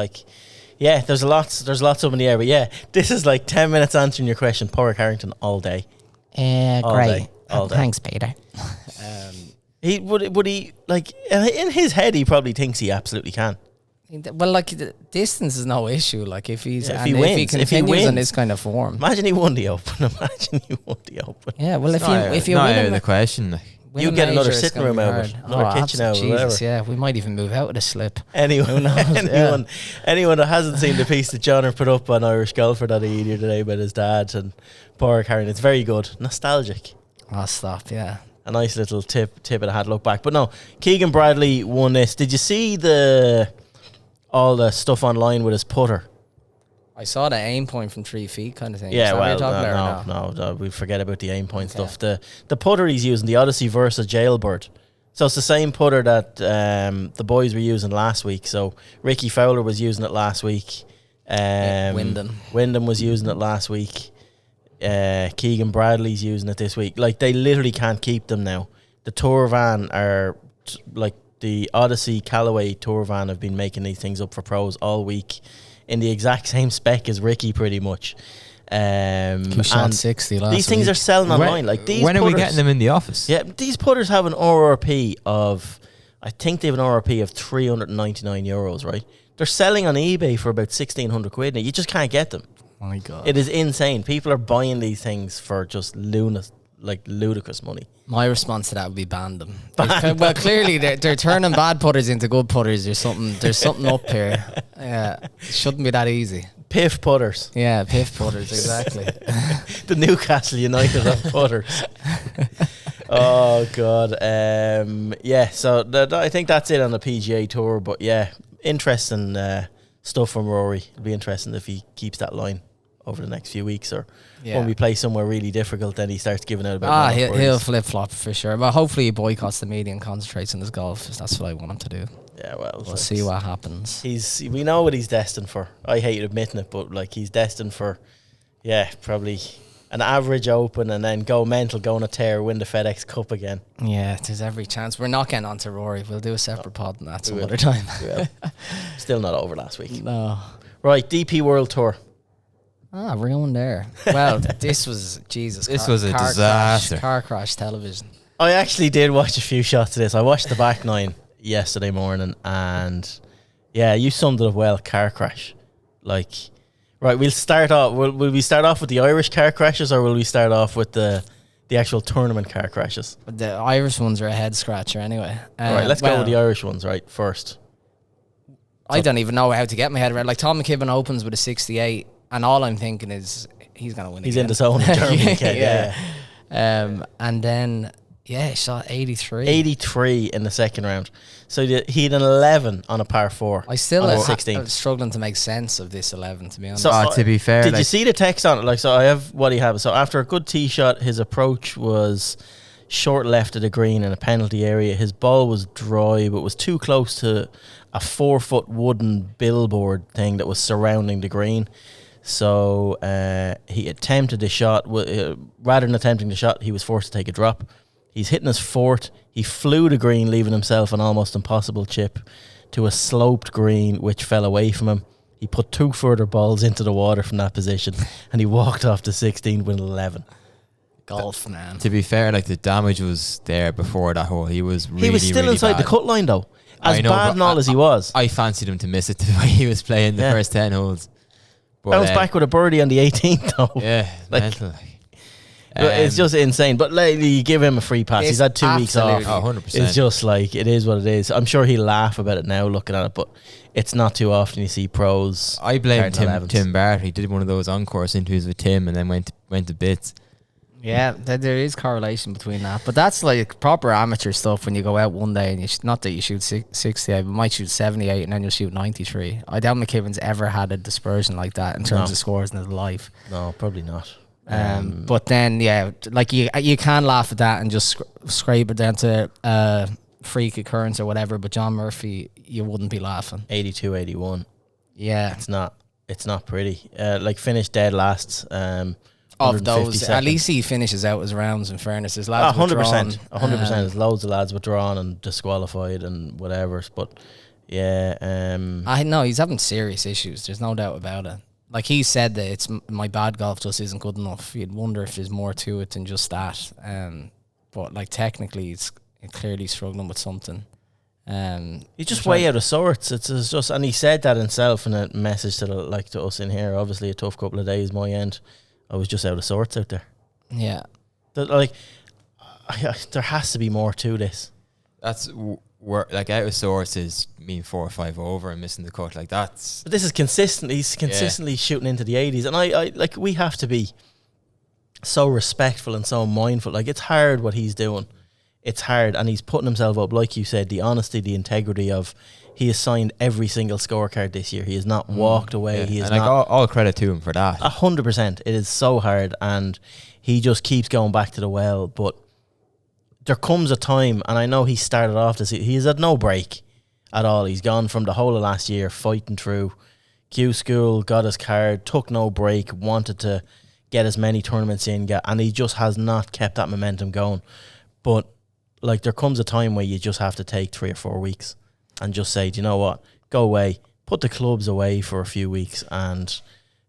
yeah, there's lots up in the air. But this is 10 minutes answering your question. Pádraig Harrington all day. Great. All day. Thanks, Peter. He would he in his head he probably thinks he absolutely can. Well, the distance is no issue. If he's if he continues on this kind of form, imagine he won the Open. Yeah, well, if you not win out of the question. You get another sitting room out of it, another kitchen out of it, whatever. Yeah, we might even move out of the slip. Anyone that hasn't seen the piece that John put up on IrishGolfer.ie today about his dad and Pádraig Harrington, it's very good, nostalgic. Oh, stop! Yeah, a nice little tip it had look back. But no, Keegan Bradley won this. Did you see all the stuff online with his putter? I saw the aim point from 3 feet kind of thing. Yeah, no, we forget about the aim point stuff. The putter he's using, the Odyssey Versa Jailbird. So it's the same putter that the boys were using last week. So Ricky Fowler was using it last week. Wyndham was using it last week. Keegan Bradley's using it this week. They literally can't keep them now. The Tour Van are the Odyssey Callaway Tour Van have been making these things up for pros all week in the exact same spec as Ricky, pretty much. He shot 60 last these things week. are selling online. These when putters, are we getting them in the office? Yeah, these putters have an RRP of, I think they have an RRP of €399, right? They're selling on eBay for about 1,600 quid now. You just can't get them. My God. It is insane. People are buying these things for just like ludicrous money. My response to that would be ban them. Well, clearly they're turning bad putters into good putters. There's something up here. Yeah, it shouldn't be that easy. Piff putters. Yeah, piff putters, exactly. The Newcastle United of putters. Oh God. Yeah. So I think that's it on the PGA Tour. But yeah, interesting stuff from Rory. It'll be interesting if he keeps that line over the next few weeks, or when we play somewhere really difficult, then he starts giving out about. He'll flip flop for sure. But hopefully he boycotts the media and concentrates on his golf. That's what I want him to do. Yeah, well, we'll see what happens. We know what he's destined for. I hate admitting it, but like he's destined for, probably an average Open and then go mental, go on a tear, win the FedEx Cup again. Yeah, there's every chance. We're not getting on to Rory. We'll do a separate pod on that some other time. Still not over last week. No. Right, DP World Tour. Ruined there. Well, this was Jesus. This was a disaster. Car crash television. I actually did watch a few shots of this. I watched the back nine yesterday morning, and you summed it up well. Car crash. Like, right, we'll start off. Will we start off with the Irish car crashes, or will we start off with the actual tournament car crashes? The Irish ones are a head scratcher anyway. Right, let's go with the Irish ones, right, first. I don't even know how to get my head around. Like, Tom McKibben opens with a 68, and all I'm thinking is he's going to win. He's in the zone in Germany. And then shot 83. 83 in the second round. So he had an 11 on a par 4. I still am 16. I'm struggling to make sense of this 11, to be honest. So, to be fair, did you see the text on it? Like, so I have what he had. So after a good tee shot, his approach was short left of the green in a penalty area. His ball was dry, but was too close to a 4-foot wooden billboard thing that was surrounding the green. So he attempted the shot. Rather than attempting the shot, he was forced to take a drop. He's hitting his fourth. He flew the green, leaving himself an almost impossible chip to a sloped green, which fell away from him. He put 2 further balls into the water from that position, and he walked off to 16 with 11. Golf, man. To be fair, like, the damage was there before that hole. He was still really inside bad. the cut line, though. As know, bad and all as he was. I fancied him to miss it the way he was playing the first 10 holes. Bounced back with a birdie on the 18th, though. Yeah, mental. It's just insane. But like, you give him a free pass. He's had 2 weeks off. Oh, 100%. It's just like, it is what it is. I'm sure he'll laugh about it now looking at it, but it's not too often you see pros. I blame Tim Barrett. He did one of those on-course interviews with Tim and then went to bits. Yeah, there is correlation between that. But that's like proper amateur stuff when you go out one day and not that you shoot 68, but might shoot 78 and then you'll shoot 93. I doubt McKibben's ever had a dispersion like that in terms of scores in his life. No, probably not. But then, like you can laugh at that and just scrape it down to freak occurrence or whatever. But John Murphy, you wouldn't be laughing. 82, 81. Yeah, it's not pretty. Like, finished dead last. Of those, at least he finishes out his rounds. In fairness, his lads 100%. 100%. There's loads of lads withdrawn and disqualified and whatever. But I know he's having serious issues. There's no doubt about it. Like, he said that it's my bad golf just isn't good enough. You'd wonder if there's more to it than just that. But like, technically, he's clearly struggling with something. He's just way out of sorts. It's just, and he said that himself in a message to us in here. Obviously, a tough couple of days. My end, I was just out of sorts out there. Yeah, there has to be more to this. That's like, out of sorts is mean 4 or 5 over and missing the cut. Like, that's. But this is consistent. He's consistently shooting into the 80s, and I like, we have to be so respectful and so mindful. Like, it's hard what he's doing. It's hard, and he's putting himself up, like you said, the honesty, the integrity of. He has signed every single scorecard this year. He has not walked away. He has not. All credit to him for that. 100%. It is so hard, and he just keeps going back to the well. But there comes a time, and I know he started off this. He has had no break at all. He's gone from the whole of last year fighting through Q School, got his card, took no break, wanted to get as many tournaments in, and he just has not kept that momentum going. But like, there comes a time where you just have to take 3 or 4 weeks and just say, do you know what? Go away, put the clubs away for a few weeks, and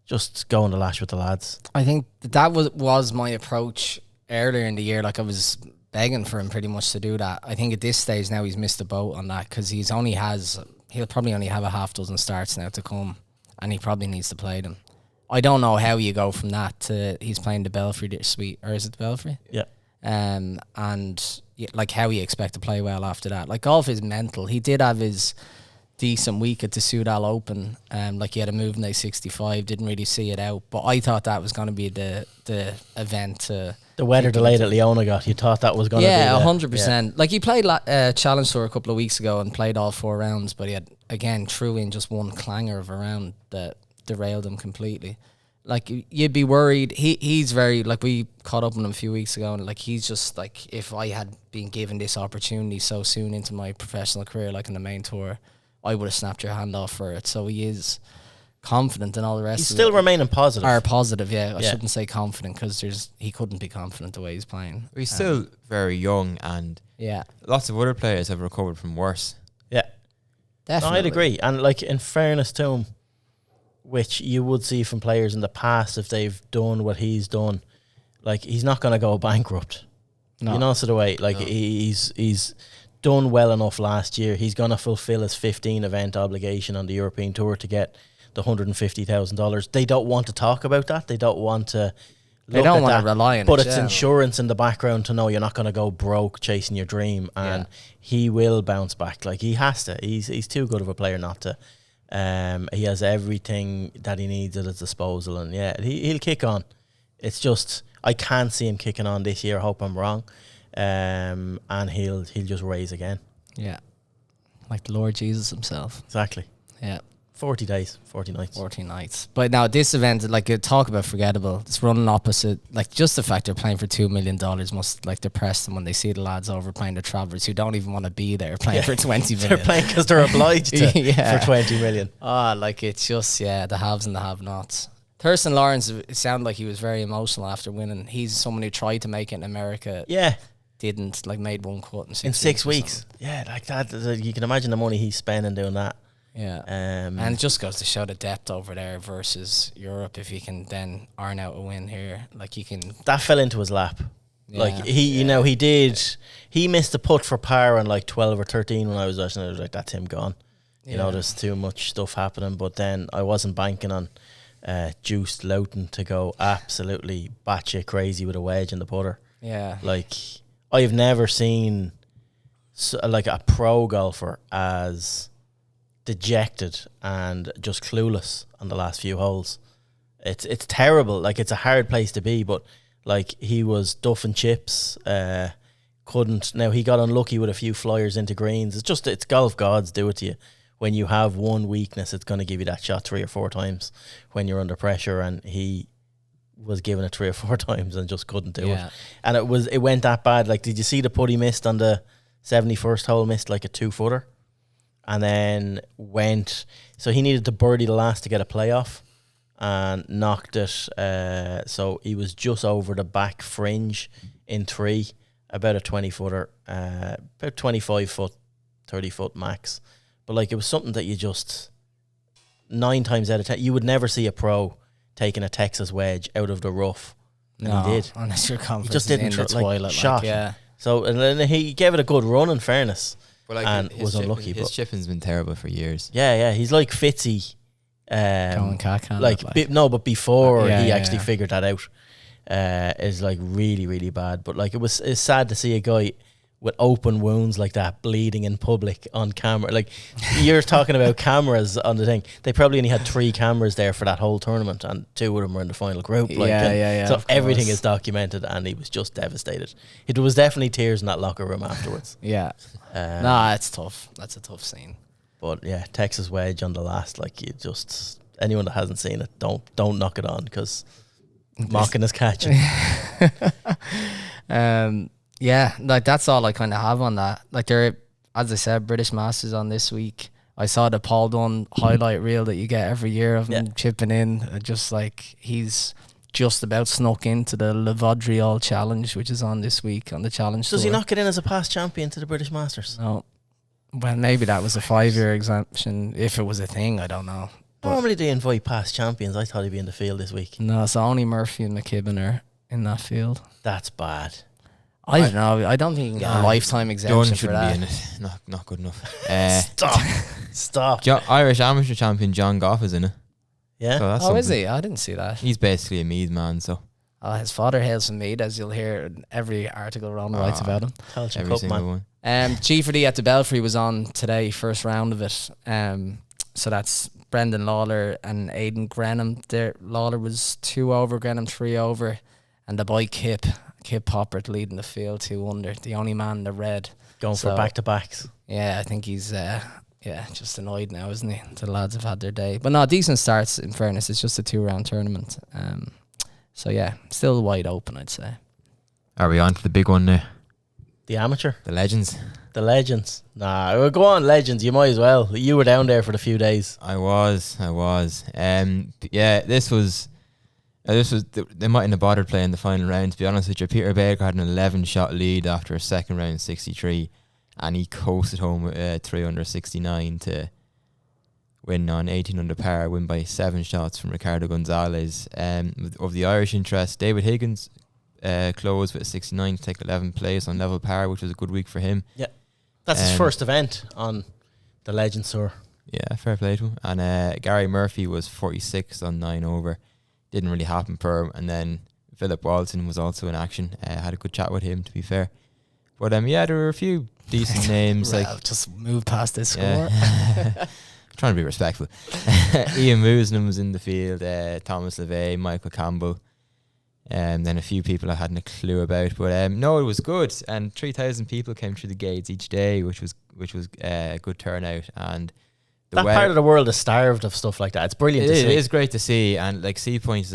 just go on the lash with the lads. I think that was my approach earlier in the year. Like, I was begging for him pretty much to do that. I think at this stage now he's missed the boat on that, because he'll probably only have a half dozen starts now to come, and he probably needs to play them. I don't know how you go from that to he's playing the Belfry Suite, or is it the Belfry? Yeah. and like how he expect to play well after that. Like golf is mental. He did have his decent week at the Soudal Open. Like he had a moving day 65, didn't really see it out. But I thought that was going to be the event to... The weather delay that Leona got, you thought that was going to be... Yeah, 100%. Like he played Challenge Tour a couple of weeks ago and played all 4 rounds, but he had, again, threw in just one clanger of a round that derailed him completely. Like you'd be worried. He's very, like, we caught up with him a few weeks ago, and like he's just like, if I had been given this opportunity so soon into my professional career, like in the main tour, I would have snapped your hand off for it. So he is confident and all the rest. He's still remaining positive. Are positive, yeah. I shouldn't say confident because he couldn't be confident the way he's playing. He's still very young, and lots of other players have recovered from worse. Yeah, definitely. No, I'd agree. And like, in fairness to him, which you would see from players in the past if they've done what he's done, like he's not going to go bankrupt. No. You know, so the way like he's done well enough last year. He's going to fulfill his 15 event obligation on the European Tour to get the $150,000. They don't want to talk about that. They don't want to. They don't want to rely on it. But it's insurance in the background to know you're not going to go broke chasing your dream, and he will bounce back. Like he has to. He's too good of a player not to. He has everything that he needs at his disposal, and he'll kick on. It's just I can't see him kicking on this year. I hope I'm wrong. And he'll just raise again. Yeah, like the Lord Jesus himself. Exactly. Yeah. 40 days, 40 nights. 40 nights. But now this event, like, talk about forgettable. It's running opposite. Like, just the fact they're playing for $2 million must, like, depress them when they see the lads over playing the Travellers who don't even want to be there playing for 20 million. They're playing because they're obliged to for 20 million. Like, it's just, the haves and the have-nots. Thurston Lawrence, it sounded like he was very emotional after winning. He's someone who tried to make it in America. Yeah. Didn't, like, made one cut in 6 weeks. Yeah, like that. You can imagine the money he's spending doing that. Yeah, and it just goes to show the depth over there versus Europe. If you can then iron out a win here, like you can. That fell into his lap. Like he did. He missed a putt for par on like 12 or 13 when I was watching. I was like, that's him gone. You know, there's too much stuff happening. But then I wasn't banking on Juiced Loughton to go absolutely batshit crazy with a wedge in the putter. Yeah, like I've never seen like a pro golfer as dejected and just clueless on the last few holes. It's terrible. Like, it's a hard place to be, but like he was duffing chips, couldn't. Now he got unlucky with a few flyers into greens. It's golf gods do it to you. When you have one weakness, it's going to give you that shot 3 or 4 times when you're under pressure, and he was given it 3 or 4 times and just couldn't do it. And it went that bad. Like, did you see the putt he missed on the 71st hole? Missed like a 2-footer. And then so he needed to birdie the last to get a playoff, and knocked it. So he was just over the back fringe in 3, about a 20-footer, about 25 foot, 30 foot max. But like, it was something that you just 9 times out of 10, you would never see a pro taking a Texas wedge out of the rough. And he did. Unless your confidence he just didn't in the toilet, shot. So and then he gave it a good run, in fairness. But like, and was unlucky. His chipping's been terrible for years. Yeah, he's like Fitzy. But before he actually figured that out, is like really, really bad. But like, it's sad to see a guy with open wounds like that bleeding in public on camera. Like, you're talking about cameras on the thing. They probably only had 3 cameras there for that whole tournament, and 2 of them were in the final group. Like, so everything is documented, and he was just devastated. There was definitely tears in that locker room afterwards. It's tough. That's a tough scene. But yeah, Texas wedge on the last, like, you just, anyone that hasn't seen it, don't knock it on, because mocking is catching. Like, that's all I kind of have on that. Like, there, as I said, British Masters on this week. I saw the Paul Dunne highlight reel that you get every year of him chipping in. Just like, he's just about snuck into the Le Vaudreuil Challenge, which is on this week on the Challenge Does Tour. he not get in as a past champion to the British Masters? No. Well, maybe that was a 5-year exemption. If it was a thing, I don't know. But normally they invite past champions. I thought he'd be in the field this week. No, so only Murphy and McKibben are in that field. That's bad. I don't know. I don't think you can get a lifetime exemption for that. Be in it. Not good enough. Stop. Irish amateur champion John Goff is in it. Yeah. So that's is he? I didn't see that. He's basically a Meath man, so His father hails from Meath, as you'll hear in every article Ron writes about him. Telton Every Cup, single man. one. G4D at the Belfry was on today, first round of it. So that's Brendan Lawler and Aidan Grenham. Lawler was 2 over, Grenham 3 over, and the boy Kip Poppert leading the field 2 under. The only man in the red. Going for back-to-backs. Yeah, I think he's just annoyed now, isn't he? The lads have had their day. But no, decent starts, in fairness. It's just a 2-round tournament. So yeah, still wide open, I'd say. Are we on to the big one now? The amateur. The Legends. The Legends. Nah, well, go on, Legends. You might as well. You were down there for the few days. I was. Yeah, this was. They mightn't have bothered playing the final round, to be honest with you. Peter Baker had an 11-shot lead after a second round 63, and he coasted home with 3 under 69 to win on 18 under par, win by 7 shots from Ricardo Gonzalez. Of the Irish interest, David Higgins closed with a 69 to take 11th place on level par, which was a good week for him. Yeah. That's his first event on the Legends Tour. Yeah, fair play to him. And Gary Murphy was 46 on 9 over. Didn't really happen for him. And then Philip Walton was also in action. Had a good chat with him, to be fair. But yeah, there were a few decent names. Like just move past this score. Yeah. Trying to be respectful. Ian Woosnam was in the field. Thomas LeVay, Michael Campbell. And then a few people I hadn't a clue about. But no, it was good. And 3,000 people came through the gates each day, which was a good turnout. And that part of the world is starved of stuff like that. It's brilliant to see. It is great to see. And like Sea Point is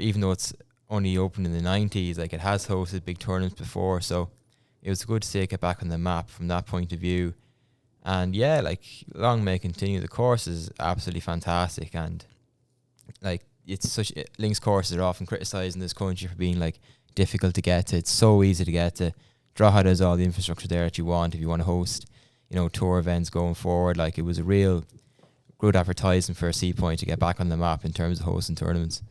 even though it's only opened in the 90s, like it has hosted big tournaments before. So it was good to see it get back on the map from that point of view. And yeah, like long may it continue. The course is absolutely fantastic. And like links courses are often criticised in this country for being like difficult to get to. It's so easy to get to. Drogheda has all the infrastructure there that you want if you want to host, tour events going forward. Like it was a real good advertising for a Sea Point to get back on the map in terms of hosting tournaments.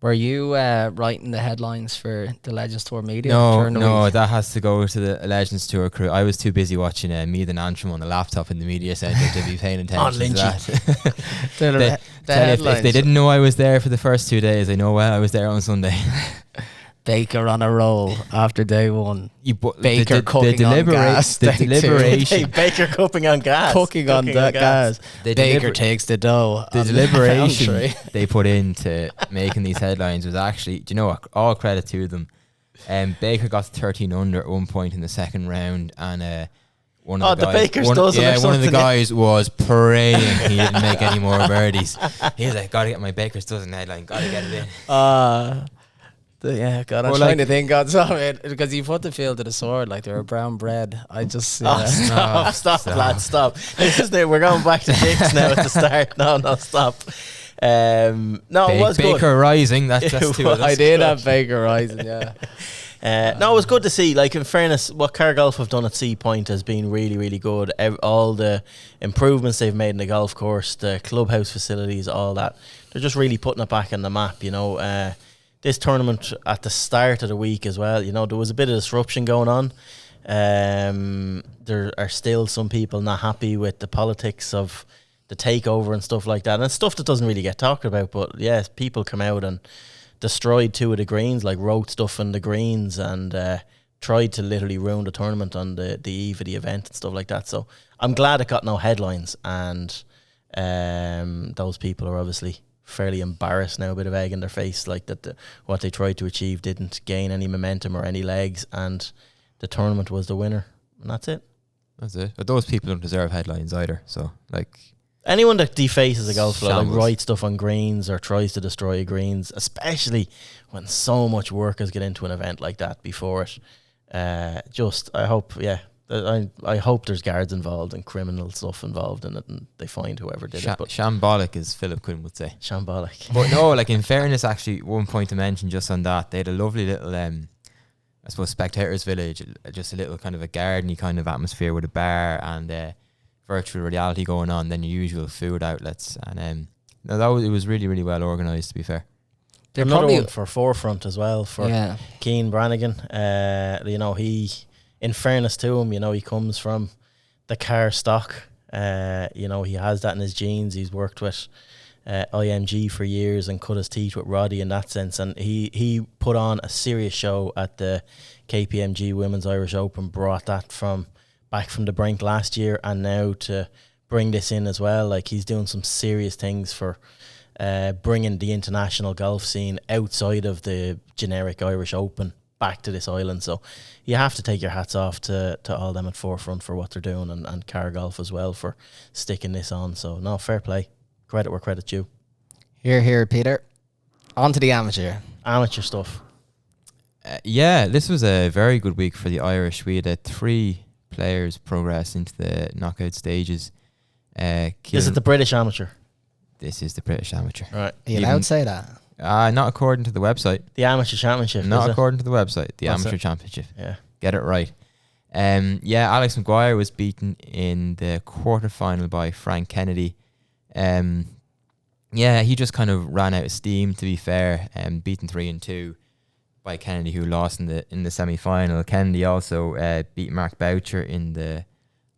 Were you writing the headlines for the Legends Tour media? No, that has to go to the Legends Tour crew. I was too busy watching Meath and Antrim on the laptop in the media centre to be paying attention to that. If they didn't know I was there for the first 2 days, they know well I was there on Sunday. Baker on a roll after day one. Baker cooking on gas. The deliberation. Baker cooking on gas. Cooking on that gas. Baker takes the dough. The deliberation they put into making these headlines was actually, do you know what, all credit to them. Baker got 13 under at one point in the second round, and one of the guys, one of the guys was praying he didn't make any more birdies. He was like, gotta get my Baker's dozen headline, gotta get it in. Yeah, God, I'm trying to think on something because you put the field to the sword like they were brown bread. I just stop, lad, stop. We're going back to Dicks now at the start. No, stop. It was Baker good. Rising. That's two of us. I did have Baker Rising. Yeah. No, it was good to see. Like in fairness, what Car Golf have done at Sea Point has been really, really good. All the improvements they've made in the golf course, the clubhouse facilities, all that. They're just really putting it back on the map. This tournament at the start of the week as well, there was a bit of disruption going on. There are still some people not happy with the politics of the takeover and stuff like that. And it's stuff that doesn't really get talked about. But yes, people come out and destroyed 2 of the greens, like wrote stuff on the greens and tried to literally ruin the tournament on the eve of the event and stuff like that. So I'm glad it got no headlines. And those people are obviously fairly embarrassed now, a bit of egg in their face, like that what they tried to achieve didn't gain any momentum or any legs, and the tournament was the winner, and that's it. But those people don't deserve headlines either. So like anyone that defaces a golf club, like writes stuff on greens or tries to destroy greens, especially when so much work has get into an event like that before it, I hope there's guards involved and criminal stuff involved in it, and they find whoever did it. But shambolic, as Philip Quinn would say. Shambolic. But no, like in fairness, actually, one point to mention just on that, they had a lovely little, I suppose, spectators village, just a little kind of a gardeny kind of atmosphere with a bar and virtual reality going on, then your usual food outlets, and it was really, really well organised, to be fair. They're another one for Forefront as well for Keane Brannigan. He, in fairness to him, he comes from the car stock. He has that in his genes. He's worked with IMG for years and cut his teeth with Roddy in that sense. And he put on a serious show at the KPMG Women's Irish Open, brought that back from the brink last year, and now to bring this in as well. Like, he's doing some serious things for bringing the international golf scene outside of the generic Irish Open back to this island. So you have to take your hats off to all them at Forefront for what they're doing, and Car Golf as well for sticking this on. So no, fair play. Credit where credit's due. Here, Peter. On to the amateur stuff. Yeah, this was a very good week for the Irish. We had 3 players progress into the knockout stages. Is it the British amateur? This is the British amateur. Right. Are you allowed to say that? Not according to the website. The amateur championship. Not according to the website. The amateur championship. Yeah. Get it right. Alex Maguire was beaten in the quarterfinal by Frank Kennedy. He just kind of ran out of steam, to be fair, beaten 3-2 by Kennedy, who lost in the semi-final. Kennedy also beat Mark Boucher in the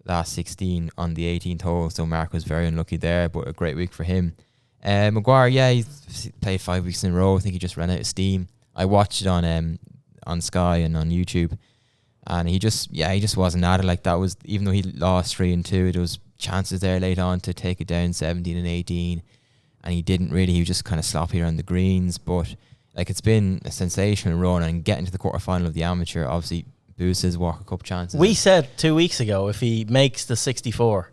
last 16 on the 18th hole, so Mark was very unlucky there, but a great week for him. Maguire, he's played 5 weeks in a row. I think he just ran out of steam. I watched it on Sky and on YouTube, and he just wasn't at it. Like, that was, even though he lost 3-2, there was chances there late on to take it down 17 and 18, and he didn't really. He was just kind of sloppy around the greens, but like, it's been a sensational run, and getting to the quarterfinal of the amateur obviously boosts his Walker Cup chances. We said 2 weeks ago, if he makes the 64,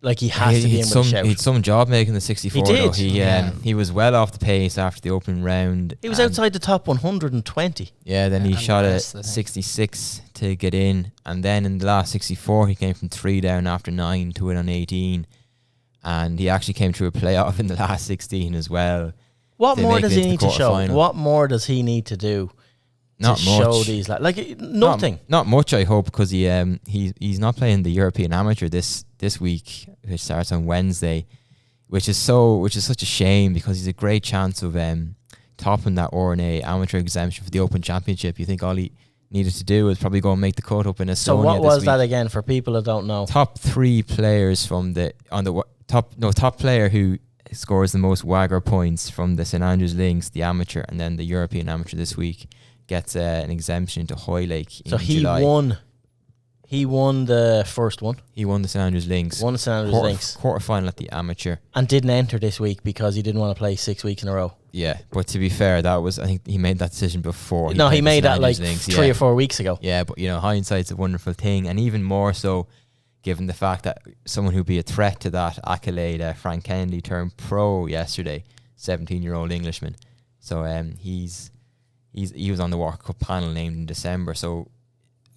like, he has to be in with a shout. He had some job making the 64. He did. Though. He was well off the pace after the opening round. He was outside the top 120. Yeah, then he shot a 66 to get in, and then in the last 64 he came from 3 down after 9 to win on 18, and he actually came through a playoff in the last 16 as well. What more does he need to show? What more does he need to do? Not to much. Show these nothing. Not much, I hope, because he's not playing the European Amateur this week, which starts on Wednesday, which is such a shame, because he's a great chance of topping that RNA amateur exemption for the Open Championship. You think all he needed to do was probably go and make the cut up in Estonia. So what was that again for people that don't know? Top 3 players from top player who scores the most Wagger points from the St Andrews Links, the amateur, and then the European Amateur this week gets an exemption to Hoylake in July. He won the first one. He won the St Andrews Links. Quarterfinal at the amateur. And didn't enter this week because he didn't want to play 6 weeks in a row. Yeah, but to be fair, I think he made that decision before. He made that like Links. 3 or 4 weeks ago. Yeah, but hindsight's a wonderful thing, and even more so given the fact that someone who'd be a threat to that accolade, Frank Kennedy, turned pro yesterday, 17-year-old Englishman. So he was on the Walker Cup panel named in December. So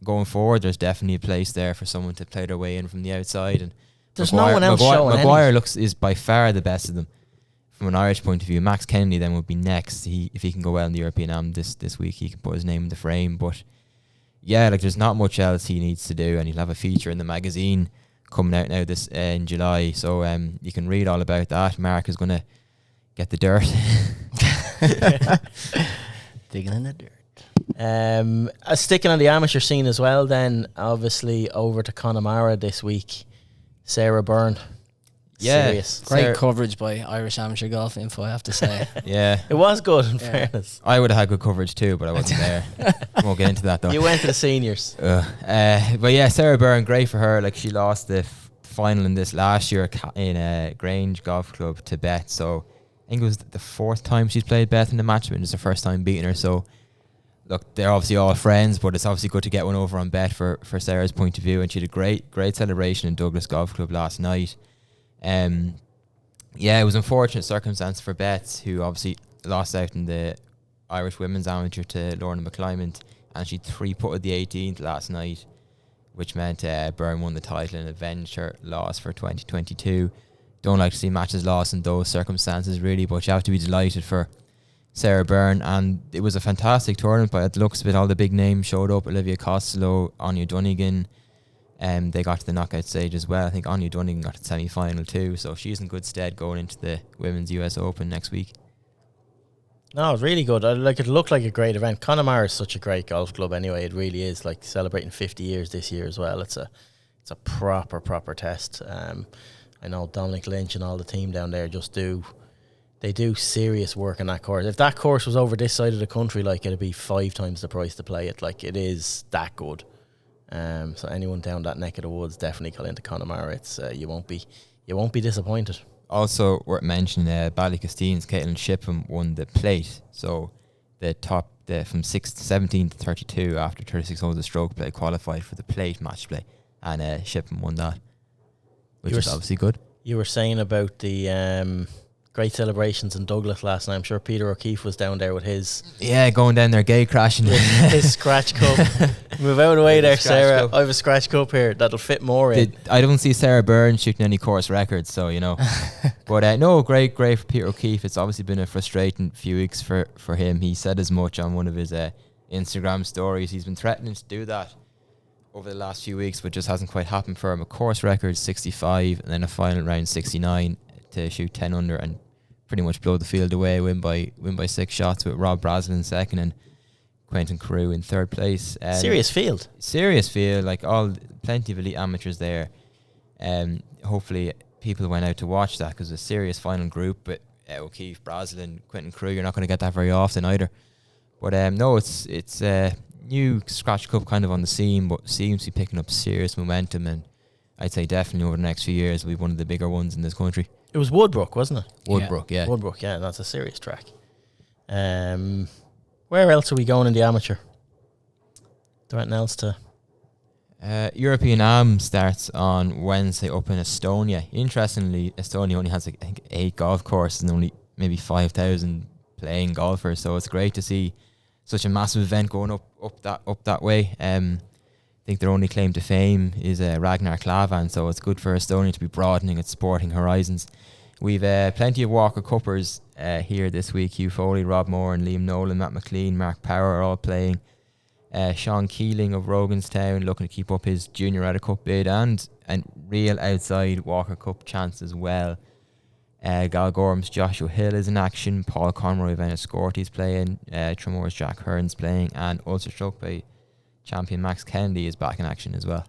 going forward, there's definitely a place there for someone to play their way in from the outside. And there's no one else showing Maguire is by far the best of them from an Irish point of view. Max Kennedy then would be next. If he can go well in the European Am this week, he can put his name in the frame. But yeah, like, there's not much else he needs to do, and he'll have a feature in the magazine coming out now this in July. So you can read all about that. Mark is going to get the dirt. Digging in the dirt. Sticking on the amateur scene as well, then obviously over to Connemara this week. Sarah Byrne. Yeah, serious. Great coverage by Irish Amateur Golf Info, I have to say. Yeah, it was good in fairness. I would have had good coverage too, but I wasn't there. Won't get into that though. You went to the seniors. But yeah, Sarah Byrne, great for her. Like, she lost the final in this last year in Grange Golf Club to Beth. So I think it was the 4th time she's played Beth in the match, but it was the first time beating her. So look, they're obviously all friends, but it's obviously good to get one over on Beth for Sarah's point of view. And she had a great celebration in Douglas Golf Club last night. It was unfortunate circumstance for Beth, who obviously lost out in the Irish Women's Amateur to Lorna McClymont, and she 3-putted the 18th last night, which meant Byrne won the title and avenged her loss for 2022. Don't like to see matches lost in those circumstances, really, but you have to be delighted for Sarah Byrne. And it was a fantastic tournament by the looks of it. All the big names showed up: Olivia Costello, Anya Dunnigan. They got to the knockout stage as well. I think Anya Dunnigan got to the semi-final too, so she's in good stead going into the Women's US Open next week. No, it's really good. It looked like a great event. Connemara is such a great golf club anyway. It really is, like, celebrating 50 years this year as well. It's a proper test. I know Dominic Lynch and all the team down there just do They do serious work on that course. If that course was over this side of the country, like, it'd be 5 times the price to play it. Like, it is that good. So anyone down that neck of the woods, definitely call into Connemara. It's you won't be disappointed. Also worth mentioning, Ballycastine's Caitlin Shipham won the plate. So the top from 17 to 32 after 36 holes of stroke play qualified for the plate match play, and Shipham won that, which is obviously good. You were saying about the great celebrations in Douglas last night. I'm sure Peter O'Keefe was down there with his going down there gay crashing. his scratch cup. Move out of the way there, Sarah. Cup. I have a scratch cup here that'll fit more in. I don't see Sarah Byrne shooting any course records, so But no, great for Peter O'Keefe. It's obviously been a frustrating few weeks for him. He said as much on one of his Instagram stories. He's been threatening to do that over the last few weeks, but just hasn't quite happened for him. A course record 65 and then a final round 69 to shoot 10 under and pretty much blow the field away, win by 6 shots, with Rob Braslin in second and Quentin Carew in third place. Serious field, like plenty of elite amateurs there. Hopefully people went out to watch that, because it's a serious final group. But O'Keefe, Braslin, Quentin Carew, you're not going to get that very often either. But no, it's new Scratch Cup kind of on the scene, but seems to be picking up serious momentum, and I'd say definitely over the next few years will be one of the bigger ones in this country. It was Woodbrook, wasn't it? Woodbrook, yeah. Woodbrook, yeah, that's a serious track. Where else are we going in the amateur? There anything else to... European Am starts on Wednesday up in Estonia. Interestingly, Estonia only has, I think, 8 golf courses and only maybe 5,000 playing golfers, so it's great to see such a massive event going up that way. I think their only claim to fame is Ragnar Klavan, so it's good for Estonia to be broadening its sporting horizons. We've plenty of Walker Cuppers here this week. Hugh Foley, Rob Moore and Liam Nolan, Matt McLean, Mark Power are all playing. Sean Keeling of Roganstown looking to keep up his Junior Ryder Cup bid and real outside Walker Cup chance as well. Galgorm's Joshua Hill is in action. Paul Conroy of Enniscorthy's playing. Tremore's Jack Hearn's playing, and Ulster Stroke Bay champion Max Kennedy is back in action as well.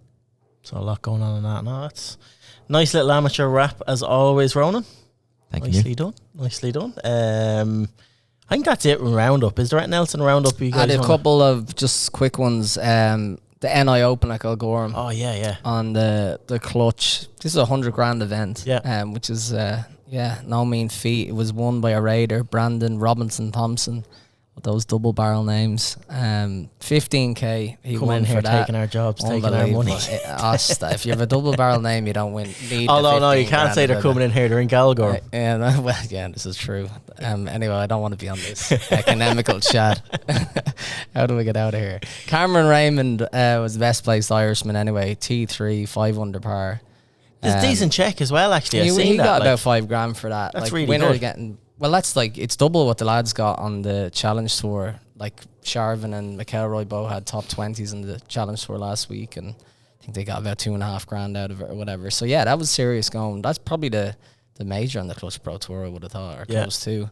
So a lot going on in that. No, that's nice little amateur wrap as always, Ronan. Nicely done. I think that's it in Roundup. Is there anything else in Roundup you guys I had a couple of just quick ones. The NI Open at Galgorm. Oh, yeah. On the clutch. This is a $100,000 event. Yeah. Which is, no mean feat. It was won by a Raider, Brandon Robinson Thompson. With those double barrel names. 15k he Come won in for here that. taking our jobs, taking our money. If you have a double barrel name, you don't win. Although no, you can't say they're coming in here. They're in Galgorm. This is true. Anyway, I don't want to be on this economical chat. How do we get out of here? Cameron Raymond was the best placed Irishman anyway. T3, 5 under par. It's a decent check as well, actually. He got about $5,000 for that. That's like, really winner good. Getting, well, that's like, it's double what the lads got on the Challenge Tour. Like Sharvin and McElroy both had top 20s in the Challenge Tour last week, and I think they got about $2,500 out of it or whatever. So yeah, that was serious going. That's probably the major on the Clutch Pro Tour, I would have thought, or close to.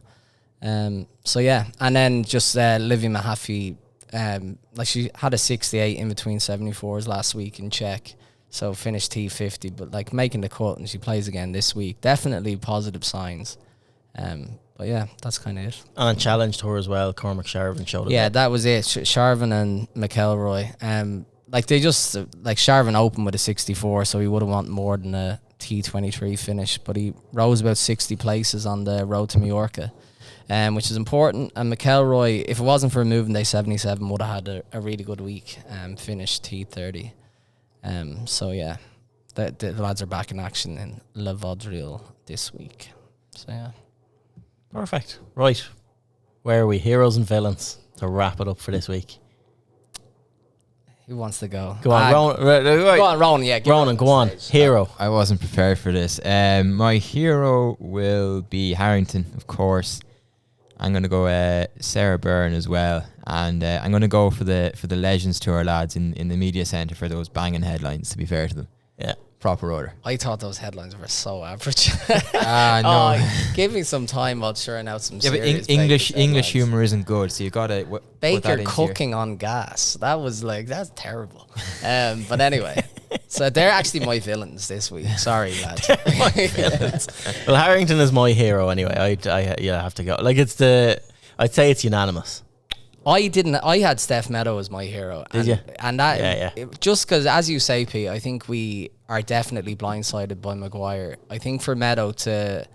So yeah, and then just Livy Mahaffey, like she had a 68 in between 74s last week in Czech. So finished T50, but like making the cut, and she plays again this week. Definitely positive signs. But yeah, that's kind of it. And on Challenge Tour as well, Cormac Sharvin showed it. Yeah, that was it. Sharvin and McElroy. Like they just, like Sharvin opened with a 64, so he would have wanted more than a T23 finish, but he rose about 60 places on the road to Mallorca, which is important. And McElroy, if it wasn't for a moving day 77, would have had a really good week, finished T30. So yeah, the lads are back in action in Le Vaudreuil this week. So yeah. Perfect. Right. Where are we? Heroes and villains to wrap it up for this week. Who wants to go? Go on, Ronan. Right. Go on, Ronan. Yeah, Ronan, go on. Hero. I wasn't prepared for this. My hero will be Harrington, of course. I'm going to go Sarah Byrne as well, and I'm going to go for the Legends Tour lads in the media centre for those banging headlines. To be fair to them, yeah, proper order. I thought those headlines were so average. No, give me some time. I'll churn out some. Yeah, but English humour isn't good, so you got to Baker cooking on gas. That was like, that's terrible. But anyway, So they're actually my villains this week. Sorry, lads. My villains. Well, Harrington is my hero anyway. I have to go. Like I'd say it's unanimous. I had Steph Meadow as my hero. Did you? And that, Yeah. just because, as you say, Pete, I think we are definitely blindsided by Maguire. I think for Meadow to,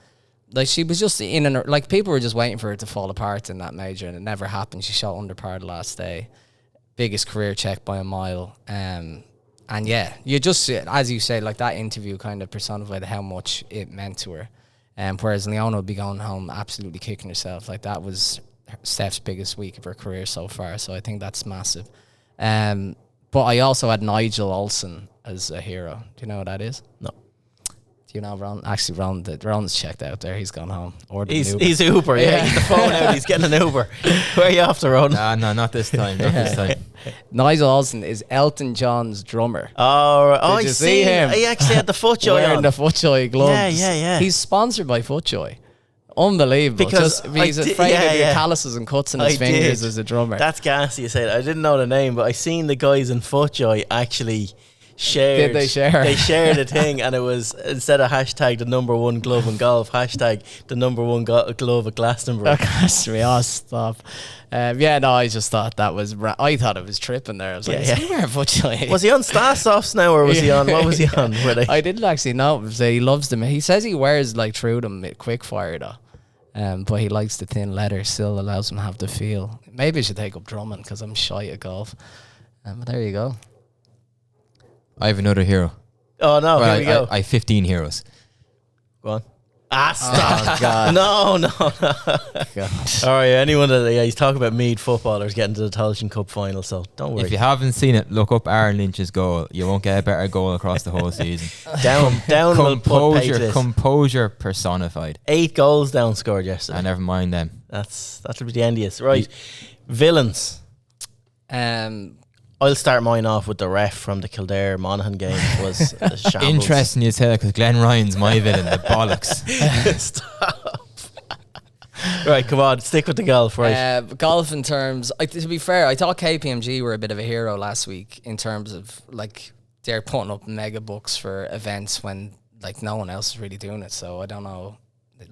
like, she was just in and, like, people were just waiting for her to fall apart in that major, and it never happened. She shot under par the last day. Biggest career check by a mile. And yeah, you just, as you say, like, that interview kind of personified how much it meant to her. Whereas Leona would be going home absolutely kicking herself. Like, that was Steph's biggest week of her career so far, so I think that's massive. But I also had Nigel Olsen as a hero. Do you know what that is? No. Do you know Ron? Actually, Ron's checked out there. He's gone home. He's Uber. Yeah, he's the phone out. He's getting an Uber. Where are you off to, Ron? No, not this time. Not this time. Nigel Olsen is Elton John's drummer. Oh, Did I you see him? He actually had the FootJoy wearing on. the FootJoy gloves. Yeah. He's sponsored by FootJoy. Unbelievable. Because he's afraid of your calluses and cuts in his fingers as a drummer. That's gassy, you said. I didn't know the name, but I seen the guys in FootJoy actually shared. Did they share? They shared a thing, and it was, instead of hashtag the #1 glove in golf, hashtag the #1 glove at Glastonbury. Oh, stop. No, I just thought that was. I thought it was tripping there. I was like, is he wearing FootJoy? Was he on Starsofts now, or was he on? What was he on? I didn't actually know. He loves them. He says he wears like through them quick fire though. But he likes the thin leather. Still allows him to have the feel. Maybe I should take up drumming because I'm shy at golf. But there you go. I have another hero. Oh no! Well, here we go. I 15 heroes. Go on. Stop! Oh, God. No. God. All right, anyone that he's talking about Meath footballers getting to the Tailteann Cup final, so don't worry. If you haven't seen it, look up Aaron Lynch's goal. You won't get a better goal across the whole season. down will put pay to this. Composure personified. 8 goals down scored yesterday. Never mind them. That'll be the end of this. Right, villains. I'll start mine off with the ref from the Kildare Monaghan game. Was a shambles. Interesting you say that because Glenn Ryan's my villain. The bollocks. Stop. Right, come on, stick with the golf, right? Golf in terms, to be fair, I thought KPMG were a bit of a hero last week in terms of like they're putting up mega bucks for events when like no one else is really doing it. So I don't know,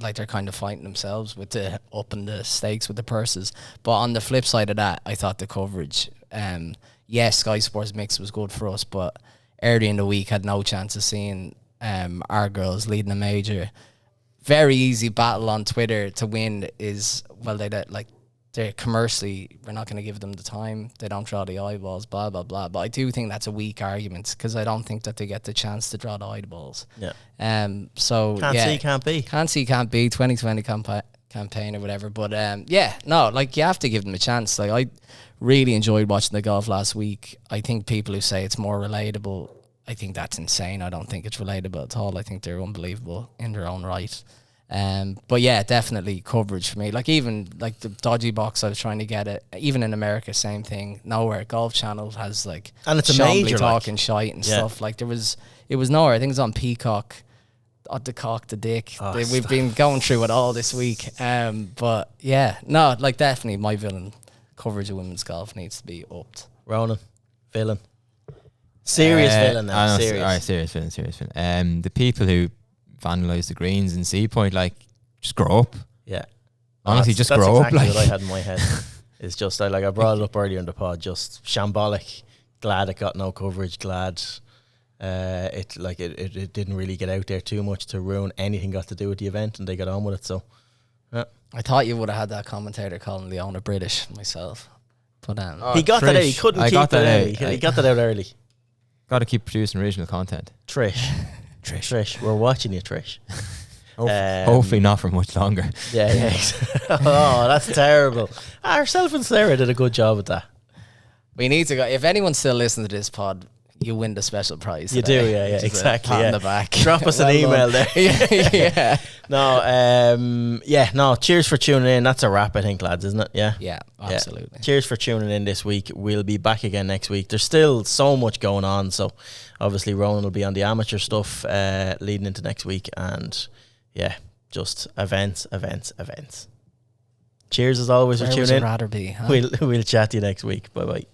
like they're kind of fighting themselves with the upping the stakes with the purses. But on the flip side of that, I thought the coverage, yes, Sky Sports Mix was good for us, but early in the week had no chance of seeing our girls leading a major. Very easy battle on Twitter to win is, well, they're commercially, we're not going to give them the time. They don't draw the eyeballs, blah, blah, blah. But I do think that's a weak argument because I don't think that they get the chance to draw the eyeballs. Yeah. So, Can't see, can't be. Can't see, can't be. 2020 campaign or whatever. But, you have to give them a chance. Like, I really enjoyed watching the golf last week. I think people who say it's more relatable, I think that's insane. I don't think it's relatable at all. I think they're unbelievable in their own right. But yeah, definitely coverage for me. Like even like the dodgy box I was trying to get it, even in America, same thing. Nowhere. Golf Channel has like, and it's a major talking shite and stuff. Like it was nowhere. I think it's on Peacock. The cock, the dick. We've been going through it all this week. But yeah, no, like definitely my villain. Coverage of women's golf needs to be upped. Ronan, villain. Serious villain now. Serious villain. The people who vandalise the greens in Sea Point, like, just grow up. Yeah. Honestly, just that's grow exactly up. Like, what I had in my head. It's just, I brought it up earlier in the pod, just shambolic. Glad it got no coverage. Glad it didn't really get out there too much to ruin anything got to do with the event, and they got on with it. So, yeah. I thought you would have had that commentator calling Leona British myself. But he got that out. He couldn't keep it early. He got that out early. Got to keep producing original content. Trish, we're watching you, Trish. Hopefully not for much longer. Yeah. Oh, that's terrible. Herself and Sarah did a good job with that. We need to go. If anyone's still listening to this pod, you win the special prize. You today, do, yeah, exactly. Pat on the back. Drop us an email there. Yeah. No, cheers for tuning in. That's a wrap, I think, lads, isn't it? Yeah, absolutely. Yeah. Cheers for tuning in this week. We'll be back again next week. There's still so much going on, so obviously Ronan will be on the amateur stuff leading into next week, and yeah, just events. Cheers as always for tuning in. Rather be, huh? We'll chat to you next week. Bye bye.